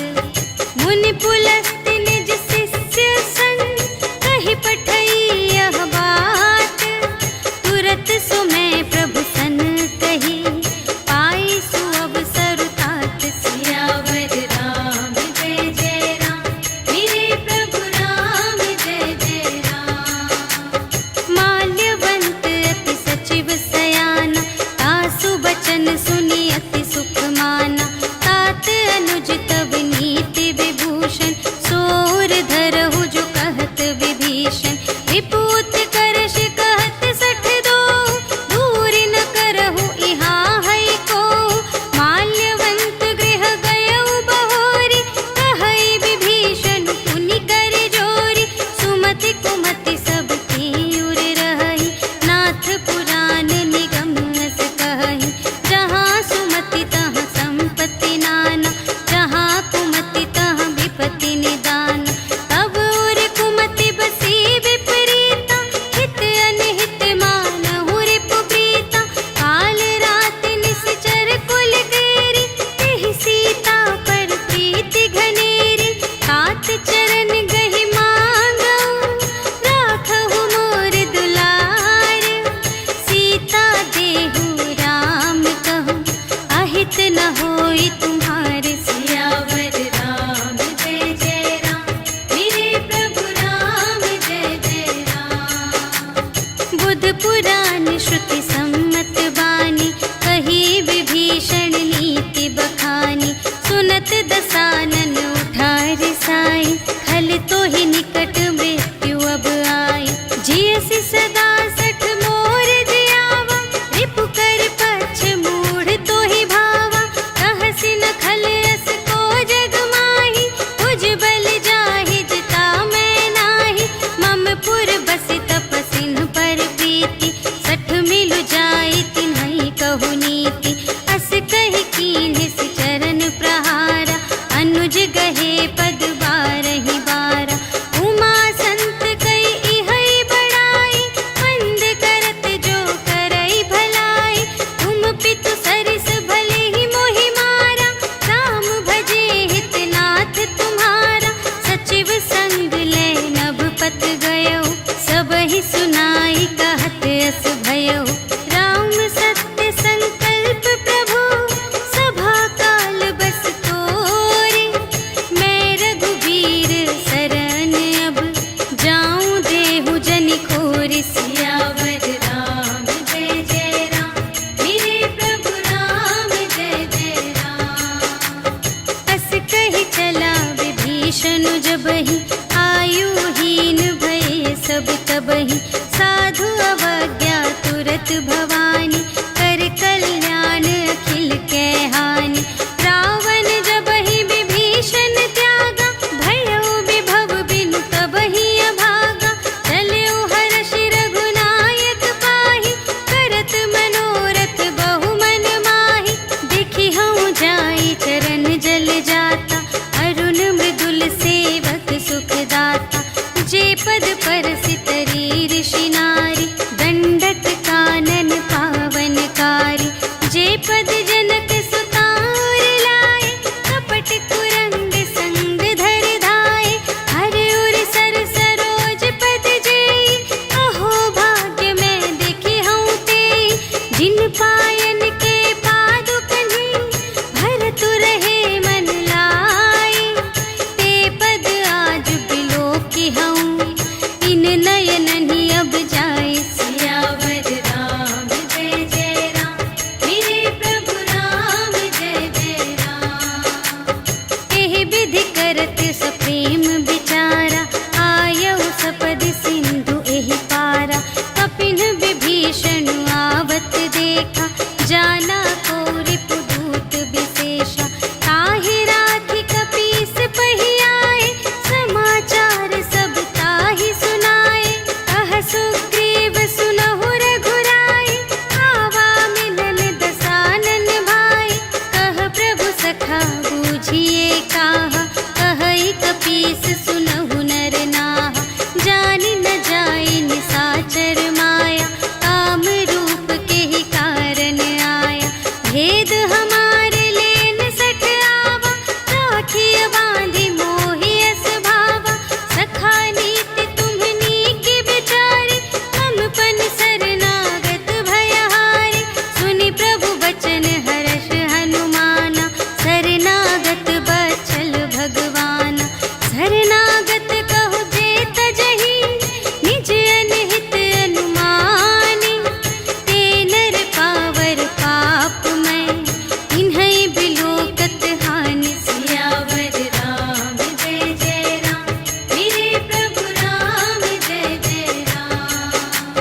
मुनि पुलस्त्य निज शिष्य संग, कहि पठई यह बात। तुरत सो मैं प्रभु सन कही, पाई सुअवसर तात। सियावर राम जय जय राम, मेरे प्रभु राम जय जय राम। माल्यवंत अति सचिव सयाना, तासु बचन सुनि अति सुख माना। तात अनुज तव नीति विभूषण, सोर धरहु जो कहत विभीषण। विपूत करश कहत 62, दूरि न करहु इहाँ है को। माल्यवंत गृह गयउ बहोरी, कहै विभीषण पुनि कर जोरी। सुमति कुमति सब तीउर रहहि, नाथ पुराण निगम अस कहहि। जहाँ भवानी, कर कल्याण अखिल के हानि। रावण जब ही विभीषण त्यागा, भयो विभव बिनु तब ही अभागा। चल्यो हर्षि रघुनायक पाहि, करत मनोरथ बहु मन माहि। देखि हऊँ जाई चरण जल जाता, अरुण मृदुल सेवक सुखदाता। जे पद परसितरी ऋषि नारी, दंडक कानन पावनकारी। जे पद जनक सुतार लाए, कपट कुरंग संग धर धाए। हर उर सर सरोज पद जेई, अहो भाग्य में देखी हूँ तेई। जिन पायन के पादुकन्हि, भरतु रहे मन लाए। ते पद आज बिलोकी हूँ, इन नयन ही अब जाए। सियावर राम जय जय राम, मेरे प्रभु राम जय जय राम। एहि विधि करत सप्रेम विचारा, आयऊ सपदि सिंधु एहि पारा। कपिन विभीषण आवत देखा, जाना को रिपुदूत विशेषा। ताहि राखी कपीस पहियाए, समाचार सब ताहि सुनाए। कह सुग्रीव सुनहु रघुराई, आवा मिलन दसानन भाई। कह प्रभु सखा बूझिए काहा, कहई कपीस सुनहु नर नाहा। जानि न जाई निसाचर माया, काम रूप के ही कारण आया। भेद हमारे लेन सठ आवा, राखिय बांधि मोहि अस भावा। सखा नीति तुम्हनी के विचारी, मम पन शरणागत भयहारी। सुनि प्रभु बचन हर्ष हनुमाना, शरणागत बचल भगवाना। शरणागत कहु जे तजहि, निज अनहित अनुमानी। ते नर पावर पाप मैं, इन्है बिलोकत हानि। सियावर राम जय जय राम, मेरे प्रभु राम जय जय राम।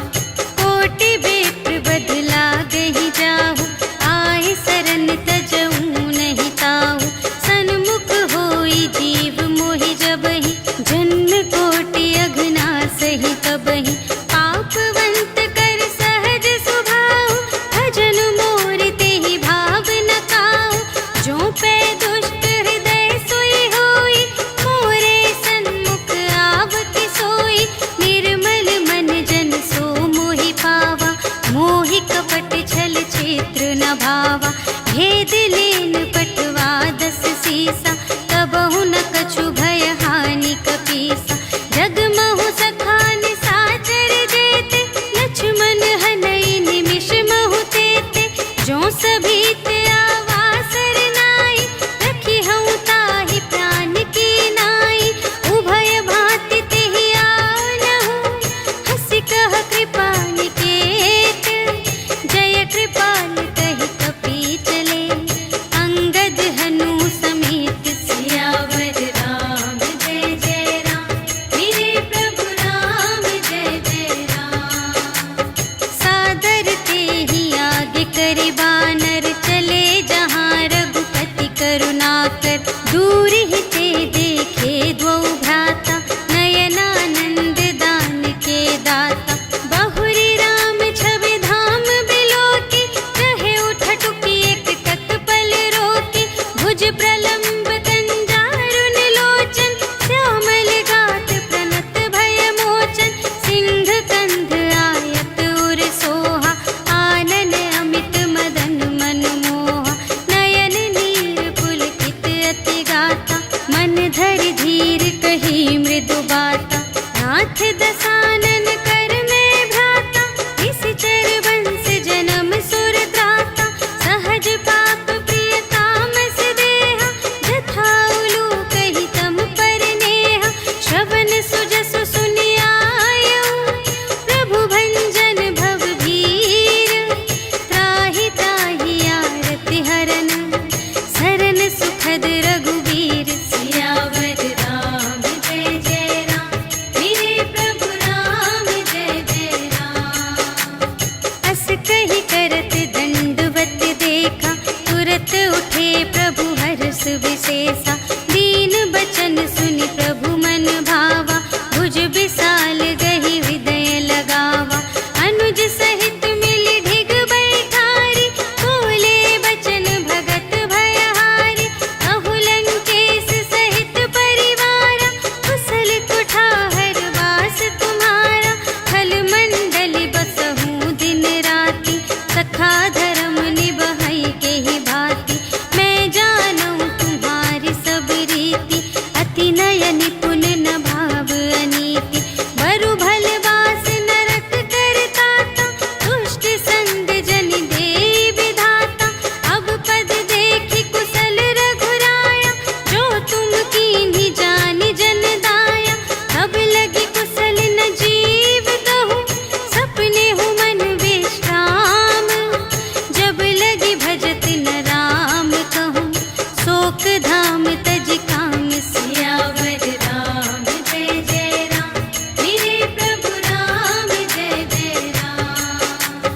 कोटि विप्र बदला गहि जाहु, आए शरण तजऊ नहीं ताहु। सन्मुख होई जीव मोहि जबहि, जन्म कोटि अघना सही तबहि। पापवंत कर सहज सुभाउ, भजन मोर तेहि भाव न काऊ। जो पै दुष्ट हृदय सोई होई, मोरे सन्मुख आवति सोई। निर्मल मन जन सो मोहि पावा, मोहि कपट छल क्षेत्र न भावा। भेद लेन पटवा दस सीसा, कबहु न कछु भय हानि कपीसा। जगमहु सखा निसाचर जेते, लक्ष्मण हनई निमिष महु तेते। जो सभीत आवा सरनाई, रखी हऊँ ताहि प्राण की नाई। उभय भांति तेहि आनहु, हँसि कह कृपा निकेत। जय कृपाल कहि कपी चले, अंगद हनु समेत। सियावर राम जय जय राम, मेरे प्रभु राम जय जय राम। सादर तेहि आगे करि बानर, चले जहाँ रघुपति करुणाकर। दूर ही ते देखे द्वौ भ्राता, नयनानंद दान के दाता। बहुरी राम छवि धाम बिलोकी, रहे उठटुकी एक टक पल रोकी। भुज प्रलंब कंजारुन लोचन, श्यामल गात प्रणत भय मोचन। सिंध कंध आयत उर सोहा, आनन अमित मदन मनमोहा। नयन नीर पुलकित अति गाता, मन धरि धीर कही मृदु बाता। नाथ दसानन कर में भ्राता, निश्चर वंश जन्म सुर त्राता। सहज पाप प्रिय तामस देहा, जथा उलूक ही तम पर नेहा। श्रवण सुजसु सुनियायऊ, प्रभु भंजन भव भीर। त्राहि त्राहि आरति हरन, शरण सुखद रघुवीर। सियावर राम जय जय राम, मेरे प्रभु राम जय जय राम। अस तुरत उठे प्रभु हर्ष विशेषा, दीन बचन सुनि प्रभु मन भावा, भुज विशाल गहि हृदय लगावा। अनुज सहित मिलि ढिग बैठारी, बोले बचन भगत भयहारी। कहु लंकेश सहित परिवारा, कुशल कुठार वास तुम्हारा। खल मंडली बसहु दिन राति, सखा धर्म निबहै केहि भांति। मैं जानऊँ तुम्हारी सब रीति, अति नय निपुण न भाव अनीति। बरु भल बास नरक करताता, दुष्ट संग जन देई विधाता। अब पद देखि कुशल रघुराया, जो तुम कीन्ही जानि जन दाया। तब लगी कुशल न जीव कहूँ, सपने हूँ मन विश्राम। जब लगी भजत न राम कहूँ, शोक धाम तज काम सियावर राम जय जय राम, मेरे प्रभु राम जय जय राम।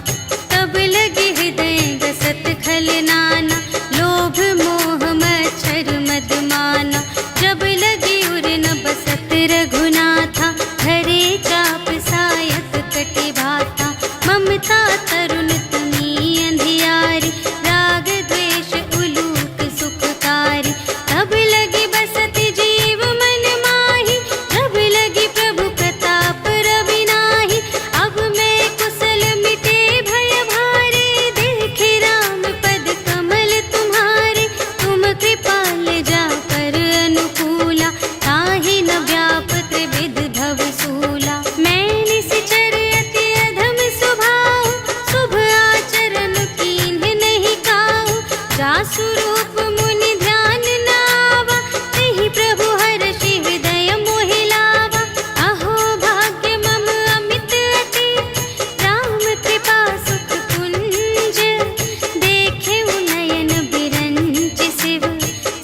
तब लगे हृदय गसत खल नाना, लोभ मोह मच्छर मद माना। जब लगी उर न बसत रघुनाथा, धरे चाप सायक कटि भाता। ममता तरुण तुमी अंधियारी, राग द्वेष उलूक सुखकारी। तब लगी बसत जीव मन माही, जब लगी प्रभु प्रताप रवि नाही। अब मैं कुशल मिटे भय भारे, देखे राम पद कमल तुम्हारे। तुम कृपाल जा पर अनुकूला, ताहि न व्यापत विध भव सूला। मैं निश्चर अति अधम स्वभाव, शुभ आचरण कीन्ह नहीं काहू। जासु रूप मुनि ध्यान न आवा, तेहि प्रभु हर्षि हृदय मोहि लावा। अहो भाग्य मम अमित अति, राम कृपा सुख कुंज। देखे नयन बिरंच शिव,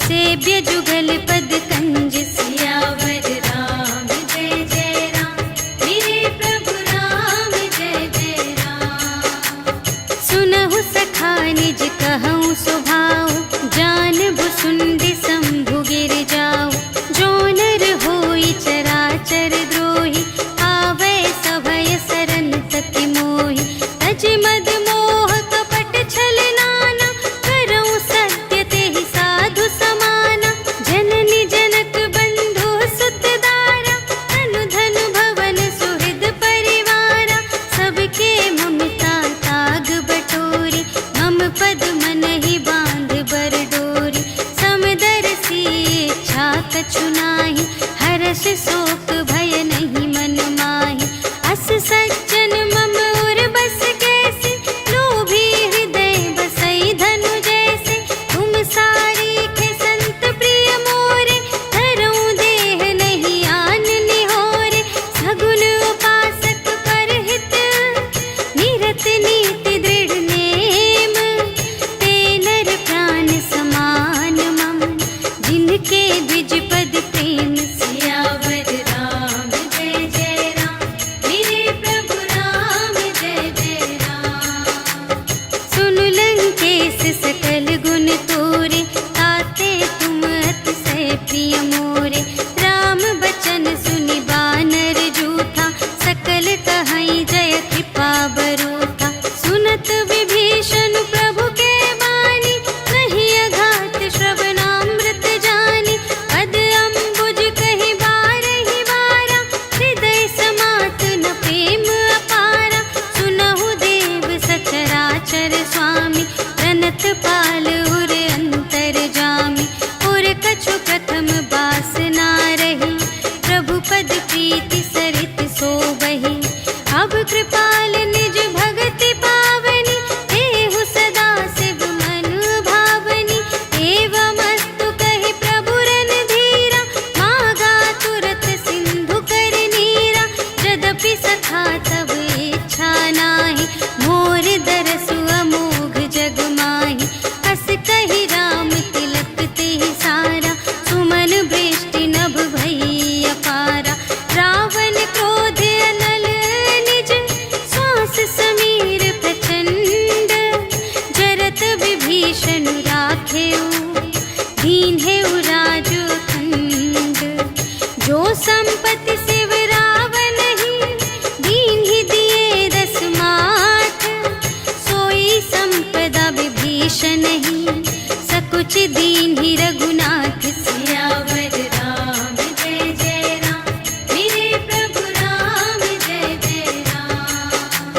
सेव्य जुगल पद कंज। सियावर राम जय जय राम, मेरे प्रभु राम जय जय राम। सुनहु सखा निज कहऊँ स्वभाव, जानबु सुंदि शंभु गिर जाऊ। जो नर होई चराचर द्रोही, आवै सभय सरन तति मोहि। तज मद मोह कपट छल नाना, करऊँ सत्य तेहि साधु समाना। जननी जनक बंधु सुत दारा, तनु धनु भवन सुहृद परिवारा। सबके ममता ताग बटोरी, मम पद मन ही बांध बर डोरी। समदर्शी इच्छा कछु नाही, हर्ष शोक भय नहीं मन माही। अस सज्जन मम उर बस कैसे, लोभी हृदय बसई धनु जैसे। तुम सारीखे संत प्रिय मोरे, धरऊँ देह नहीं आन निहोरे। सगुन उपासक परहित, निरत नीति दृढ़ नेम। ते नर प्राण समान मम, जिनके द्विज पद प्रेम। सियावर राम विभीषण राखेऊ, दीन्हेऊ राजो खंड। जो संपत्ति शिव रावण ही, दीन्हि दिए 10 माथ। सोई संपदा विभीषण ही, सकुच दीन्हि रघुनाथ। सियावर राम जय जय राम, मेरे प्रभु राम जय जय राम।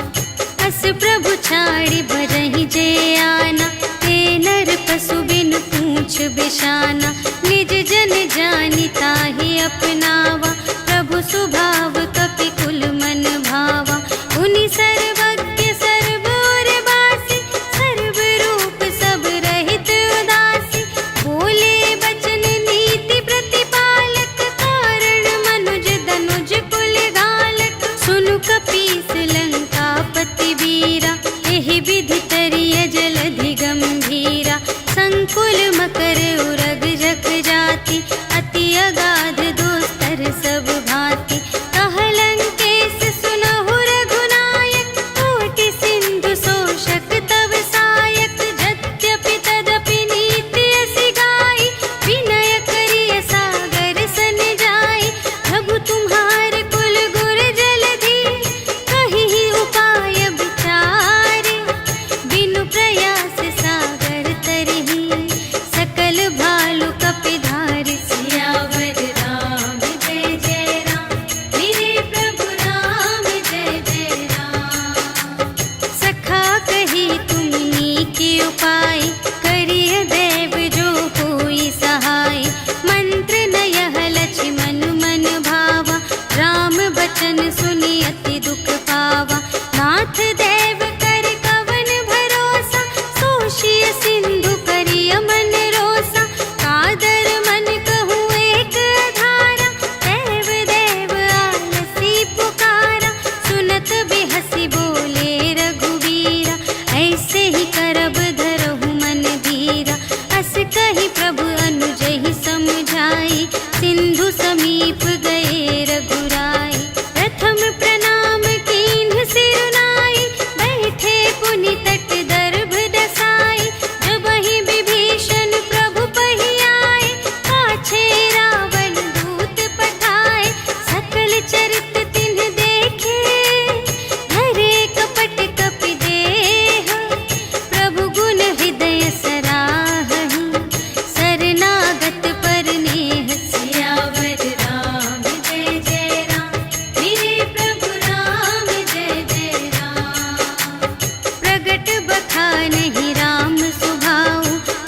अस प्रभु छाड़ी भरहि जे आना, ते नर पशु बिनु पूछ बिशाना। निज जन जानि ताहि अपनावा, प्रभु स्वभाव कपि कुल मन भावा। उनि सर्वज्ञ सर्व और बासी, सर्व रूप सब रहित उदासी। बोले बचन नीति प्रतिपालक, कारण मनुज धनुज कुल घालक। सुनु कपीस लंकापति वीरा, एहि विधि तरिय जलधि गंभीरा। संकुल मकर उरग जख जाति, अति अगाध दोस्तर सब भांति। कहलंकेश सुनहु रघुनायक, कोटि सिंधु शोषक तव सायक। यद्यपि तदपि नीति असि गाई, विनय करिय सागर सन जाई। प्रभु तुम्हार कुल गुर जलधि, कहिहि उपाय विचारे। बिनु प्रयास सागर तरहि, सकल भालु कपिधारि। सियावर राम जय जय राम, मेरे प्रभु राम जय जय राम। सखा कही तुमनी के उपाय, करिय देव जो होई सहाय। मंत्र नयह लक्ष्मण मन भावा, राम बचन सुनि अति दुख पावा। नाथ देव कर कवन भरोसा, सोषिय सिंधु करिय मन रोसा। कादर मन कहूँ एक आधारा, देव देव आलसी पुकारा। सुनत बिहसी बोले रघुवीरा, ऐसे ही करब धरहु मन धीरा। अस कही प्रभु अनुजहि समझाई, सिंधु समीप गए रघुराई। प्रथम प्रणाम कीन्ह सिरुनाई, बैठे पुनि तट दर्भ दसाई। जबहि विभीषण प्रभु पहि आए, पाछे रावण दूत पठाए। सकल चरित तिन्ह देखे, धरे कपट कपि देह। प्रभु गुण हृदय सराहहि, शरणागत पर नेह। सियावर राम जय जय राम, मेरे प्रभु राम जय जय राम। प्रगट बखानहि राम सुभाऊ,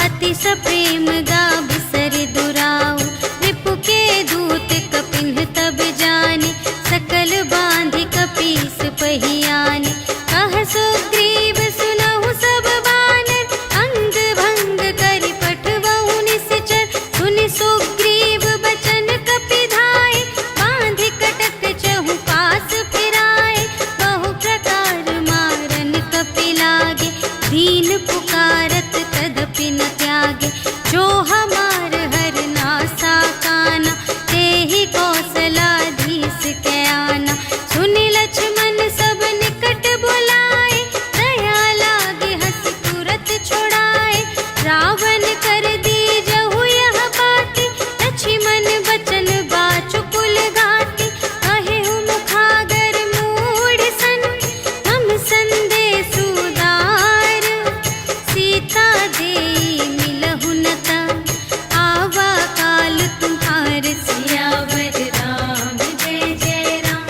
अति सप्रेम गा बिसरि दुराऊ। रिपु के दूत कपिन्ह तब जाने, सकल बांधि कपीस पहि आने। कह सुग्रीव सुनहु सब बानर, अंग भंग करि पठवहु निश्चर। सुनि सुग्रीव बचन कपिधाय, बांधि कटक चहु पास फिराए। बहु प्रकार मारन कपि लागे, दीन पुकारत तदपि न त्यागे। जो हमार हर नासा काना, तेहि कौशलाधीश के आना। सुनि लक्ष्मण सब निकट बुलाए, दया लागे हँसि तुरत छुड़ाए। रावण कर दीजहु यह बाती, लक्ष्मण बचन बाचु कुल घाती। कहेहु मुखागर मूढ़ सन, हम संदेश उदार। सीता देई मिलहु न ता, आवा काल तुम्हार। सियावर राम जय जय राम,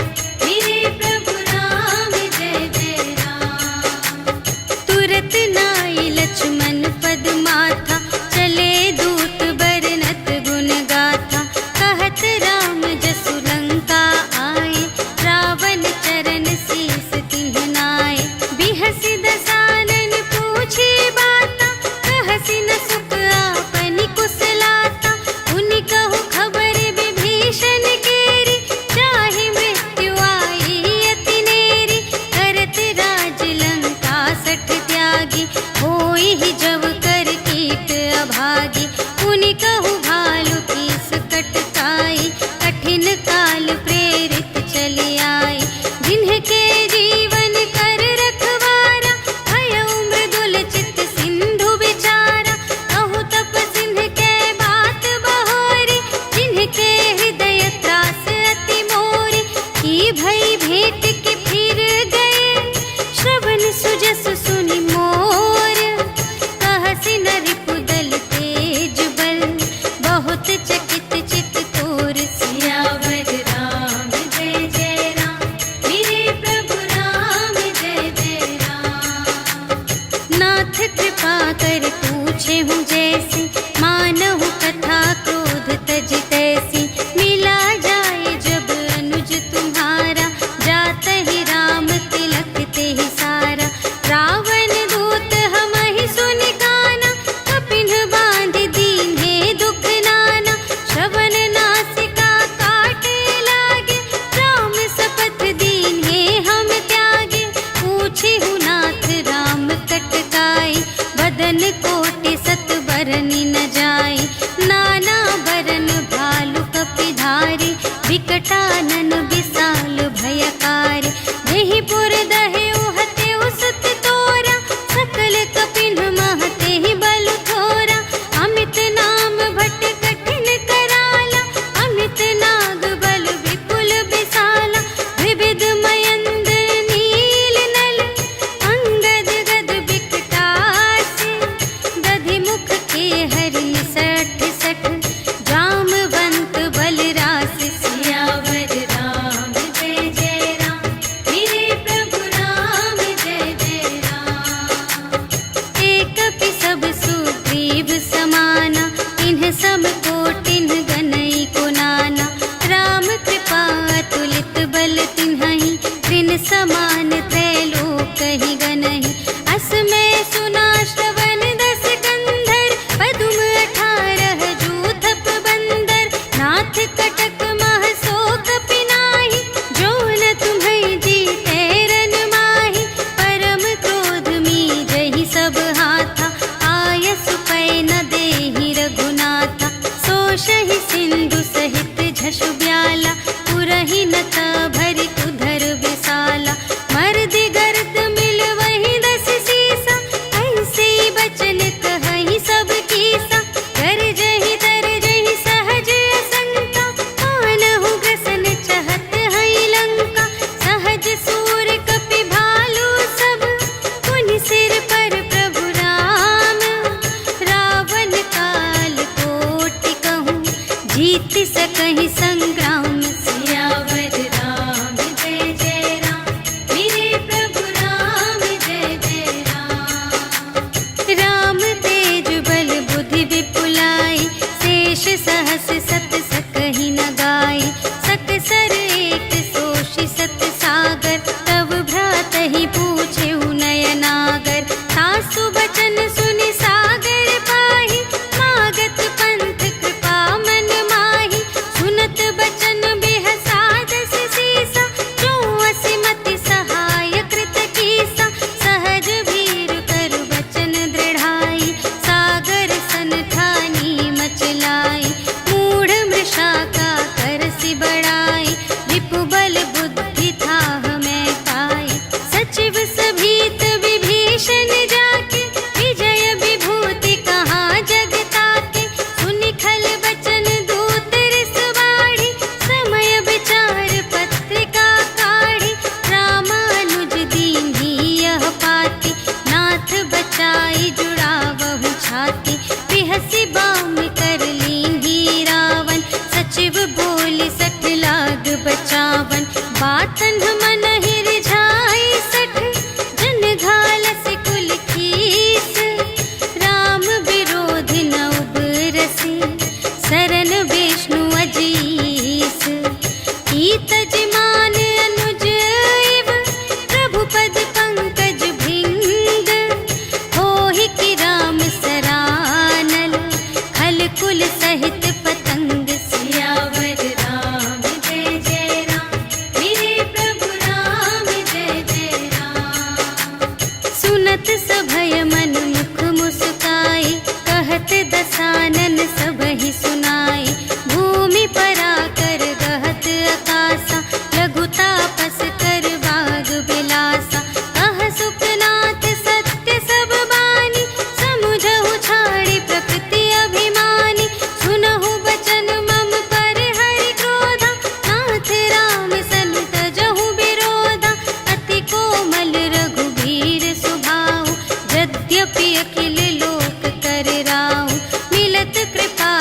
मेरे प्रभु राम जय जय राम। तुरत नाई लक्ष्मण पद माथा, चले दूत बरनत गुण गाथा। कहत राम जसु लंका आए, रावण चरण शीस तिन्ह नाए। बिहसि दसानन पूछे बाता, कहसि न सुख आपनि कुशलाता। उनि कहु खबर विभीषण केरी, चाहे मृत्यु आई अति नेरी। करत राज लंका सठ त्यागी, होई ही जब कर कीट अभागी। उनि कहु भालु कीस कटकाई, कठिन काल प्रेरित चली आई। जिन्हके जीवन कर रखवारा, भयउ मृदुल चित सिंधु विचारा। बरनी न जाई। नाना बरन भालु कपिधारी, विकटानन विशाल भयकारी। देहि पुर दहे उहते उसत तोरा, सकल कपिन महते ही बल थोरा। अमित नाम भट कठिन कराला, अमित नाग बल विपुल विशाला। विविध मयंद नील नल, अंगद गद विकटासी। दधि मुख के हरि सठ सठ, जामवंत बलरास। सियावर राम जय जय राम, मेरे प्रभु राम जय जय राम। एक कपि सब सुग्रीव समाना, इन्ह सम कोटिन गनई को नाना। राम कृपा अतुलित बल तिन्हहि, त्रिन समान त्रैलोकहि गनहि। अस में सुना श्रवण दस कंधर, पदुम 18 जूथप बंदर। नाथ कटक मह सो कपि नाही, जो न तुम्है जीते रन माहि। परम क्रोध मी जहि सब हाथा, आयसु पै न देहि रघुनाथा। सोषहि सिंधु सहित झषु ब्याला, पुरहि नत भरि उधर विशाला। मर्दि गर्द मिल वहि 10 सीसा, ऐसे बचन कहहि सब कीसा। गरजहि तरजहि सहज असंका, कानहु ग्रसन चहत हई लंका। सहज सूर कपि भालु सब, पुनि सिर पर प्रभु राम। रावण काल कोटि कहूँ, जीत सकहि संग्राम। सियावर राम जय जय राम, मेरे प्रभु राम जय जय राम। राम तेज बल बुद्धि विपुलाई, शेष सहस सत सकहि न गाई। सकसर एक सोषि सत सागर, तब भ्रातहि पूछेहु नयनागर। सासु बचन सुनि सागर पाहि, मागत पंथ कृपा मन माहि। सुनत बचन बिहसा 10 सीसा, जो असिमति सहाय कृत कीसा। सहज भीर कर बचन दृढ़ाई, सागर सन ठानी मचलाई। मूढ़ मृषा का करसि बड़ाई, रिपु बल बुद्धि थाह मैं पाई। सचिव सभीत विभीषण जाके, विजय विभूति कहाँ जग ताके। सुनि खल बचन दूत रिस बाढ़ी, समय विचार पत्रिका काढ़ी। रामानुज दीन्ही यह पाती, नाथ बचाई जुड़ावहु छाती। बिहसि बाम कर लीन्ही रावण, सचिव बोलि 60 लाग बचावन। बातन मन रिझाई 60, जन घालसि कुल कीस। राम विरोधि न उबरसि, सरन विष्णु अजीस। ईतज मान अनुज इव, प्रभु पद पंकज भृंग। होहि कि राम सरानल, खल कुल सहित पतंग। सियावर राम जय जय राम, मेरे प्रभु राम जय जय राम। सुनत सभय मन मुख मुस्काई, कहत दसानन सबहि सुनाई। भूमि पराकर गहत आकासा, लघु तापस कर बाग बिलासा। कह सुखनाथ सत्य सब बानी, समुझहु छाड़ी प्रकृति अभिमानी। सुनहु बचन मम पर हरि क्रोधा, नाथ राम सन तजहु विरोधा। अति कोमल रघुबीर सुभाऊ, यद्यपि अखिल लोक कर राऊ। मिलत कृपा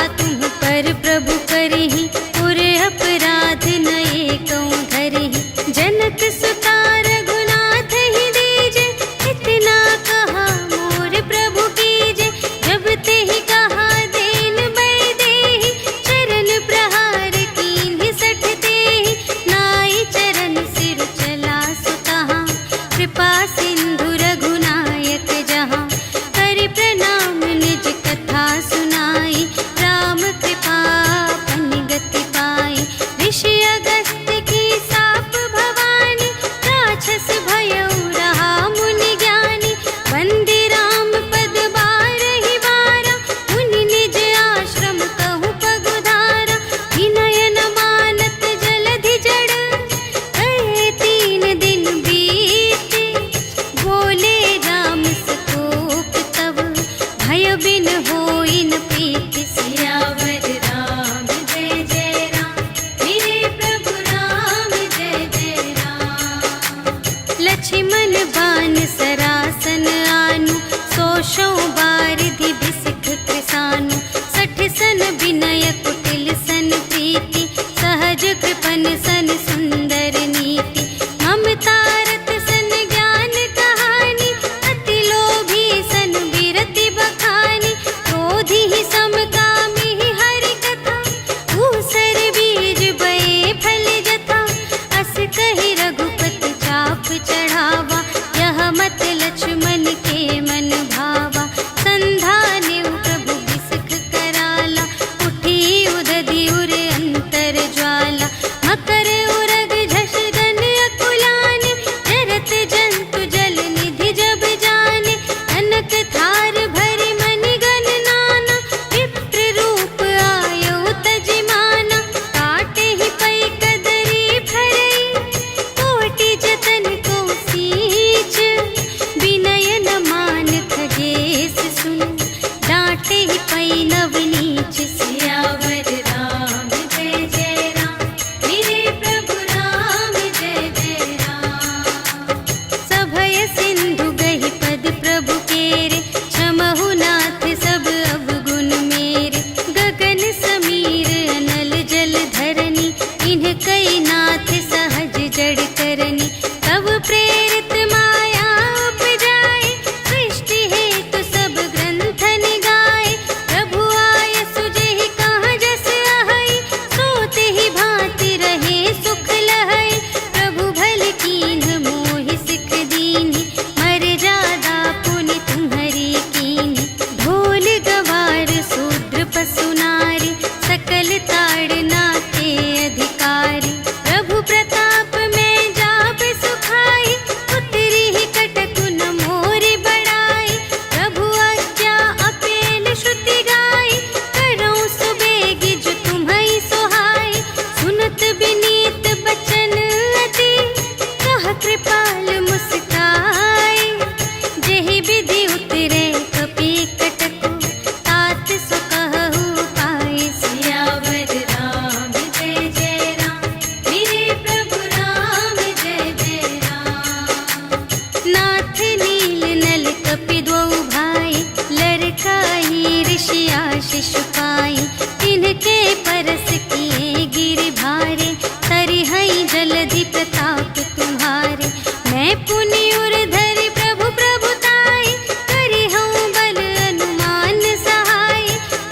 शिशुपाई, तिनके परस किए गिरि भारे, तरिहई जलधि प्रताप तुम्हारे। मैं पुनि उर धरि प्रभु प्रभुताई, करिहऊँ बल अनुमान सहाय।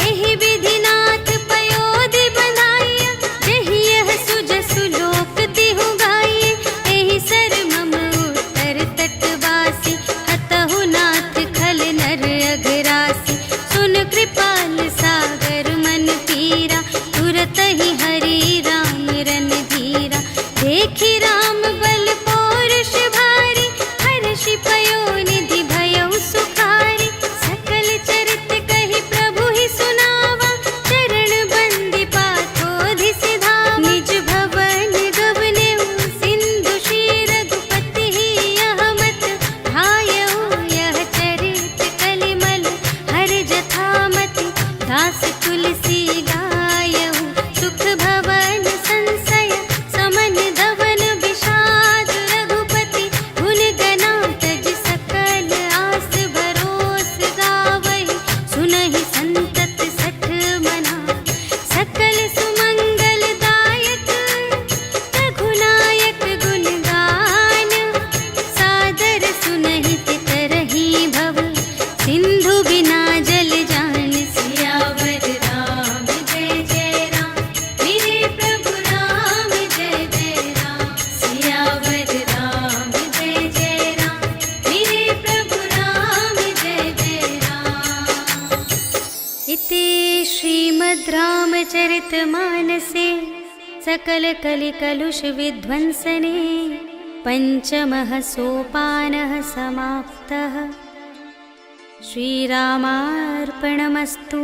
एहि विधि नाथ पयोधि बंधाइया, जेहि यह सुजसु लोक तिहु गाइए। एहि सर मम उत्तर तटवासी, हतहु नाथ खल नर अघरासी। सुन कृपाल सागर मन पीरा, तुरत ही हरि राम रन धीरा। देखि राम बल पौरुष भारी, हर्षि पयोनिधि भयउ सुखारी। सकल चरित कहि प्रभु ही सुनावा, चरण बंदी पाथोधि सिधावा। निज भवन गवनेउ सिंधु श्री रघुपति ही, यह मत भायउ यह चरित कलिमल हर जथामति। दास तुलसी गायउ सुख भवन संशय, समन धवन विषाद रघुपति। गुण गना तज सकल आस भरोस गावहि, सुनहि संतत सठ मना। सकल सुमंगल दायक रघुनायक गुण गान, सादर सुनहि तितरहि भव, सिंधु बिना जल जान। सियावर राम जय जय राम, मेरे प्रभु राम जय जय राम। सियावर राम जय जय राम, मेरे प्रभु राम जय जय राम। इति श्रीमद् रामचरितमानसे सकल कलिकलुष विध्वंसने, पंचमः सोपानः समाप्तः। श्रीरामार्पणमस्तु।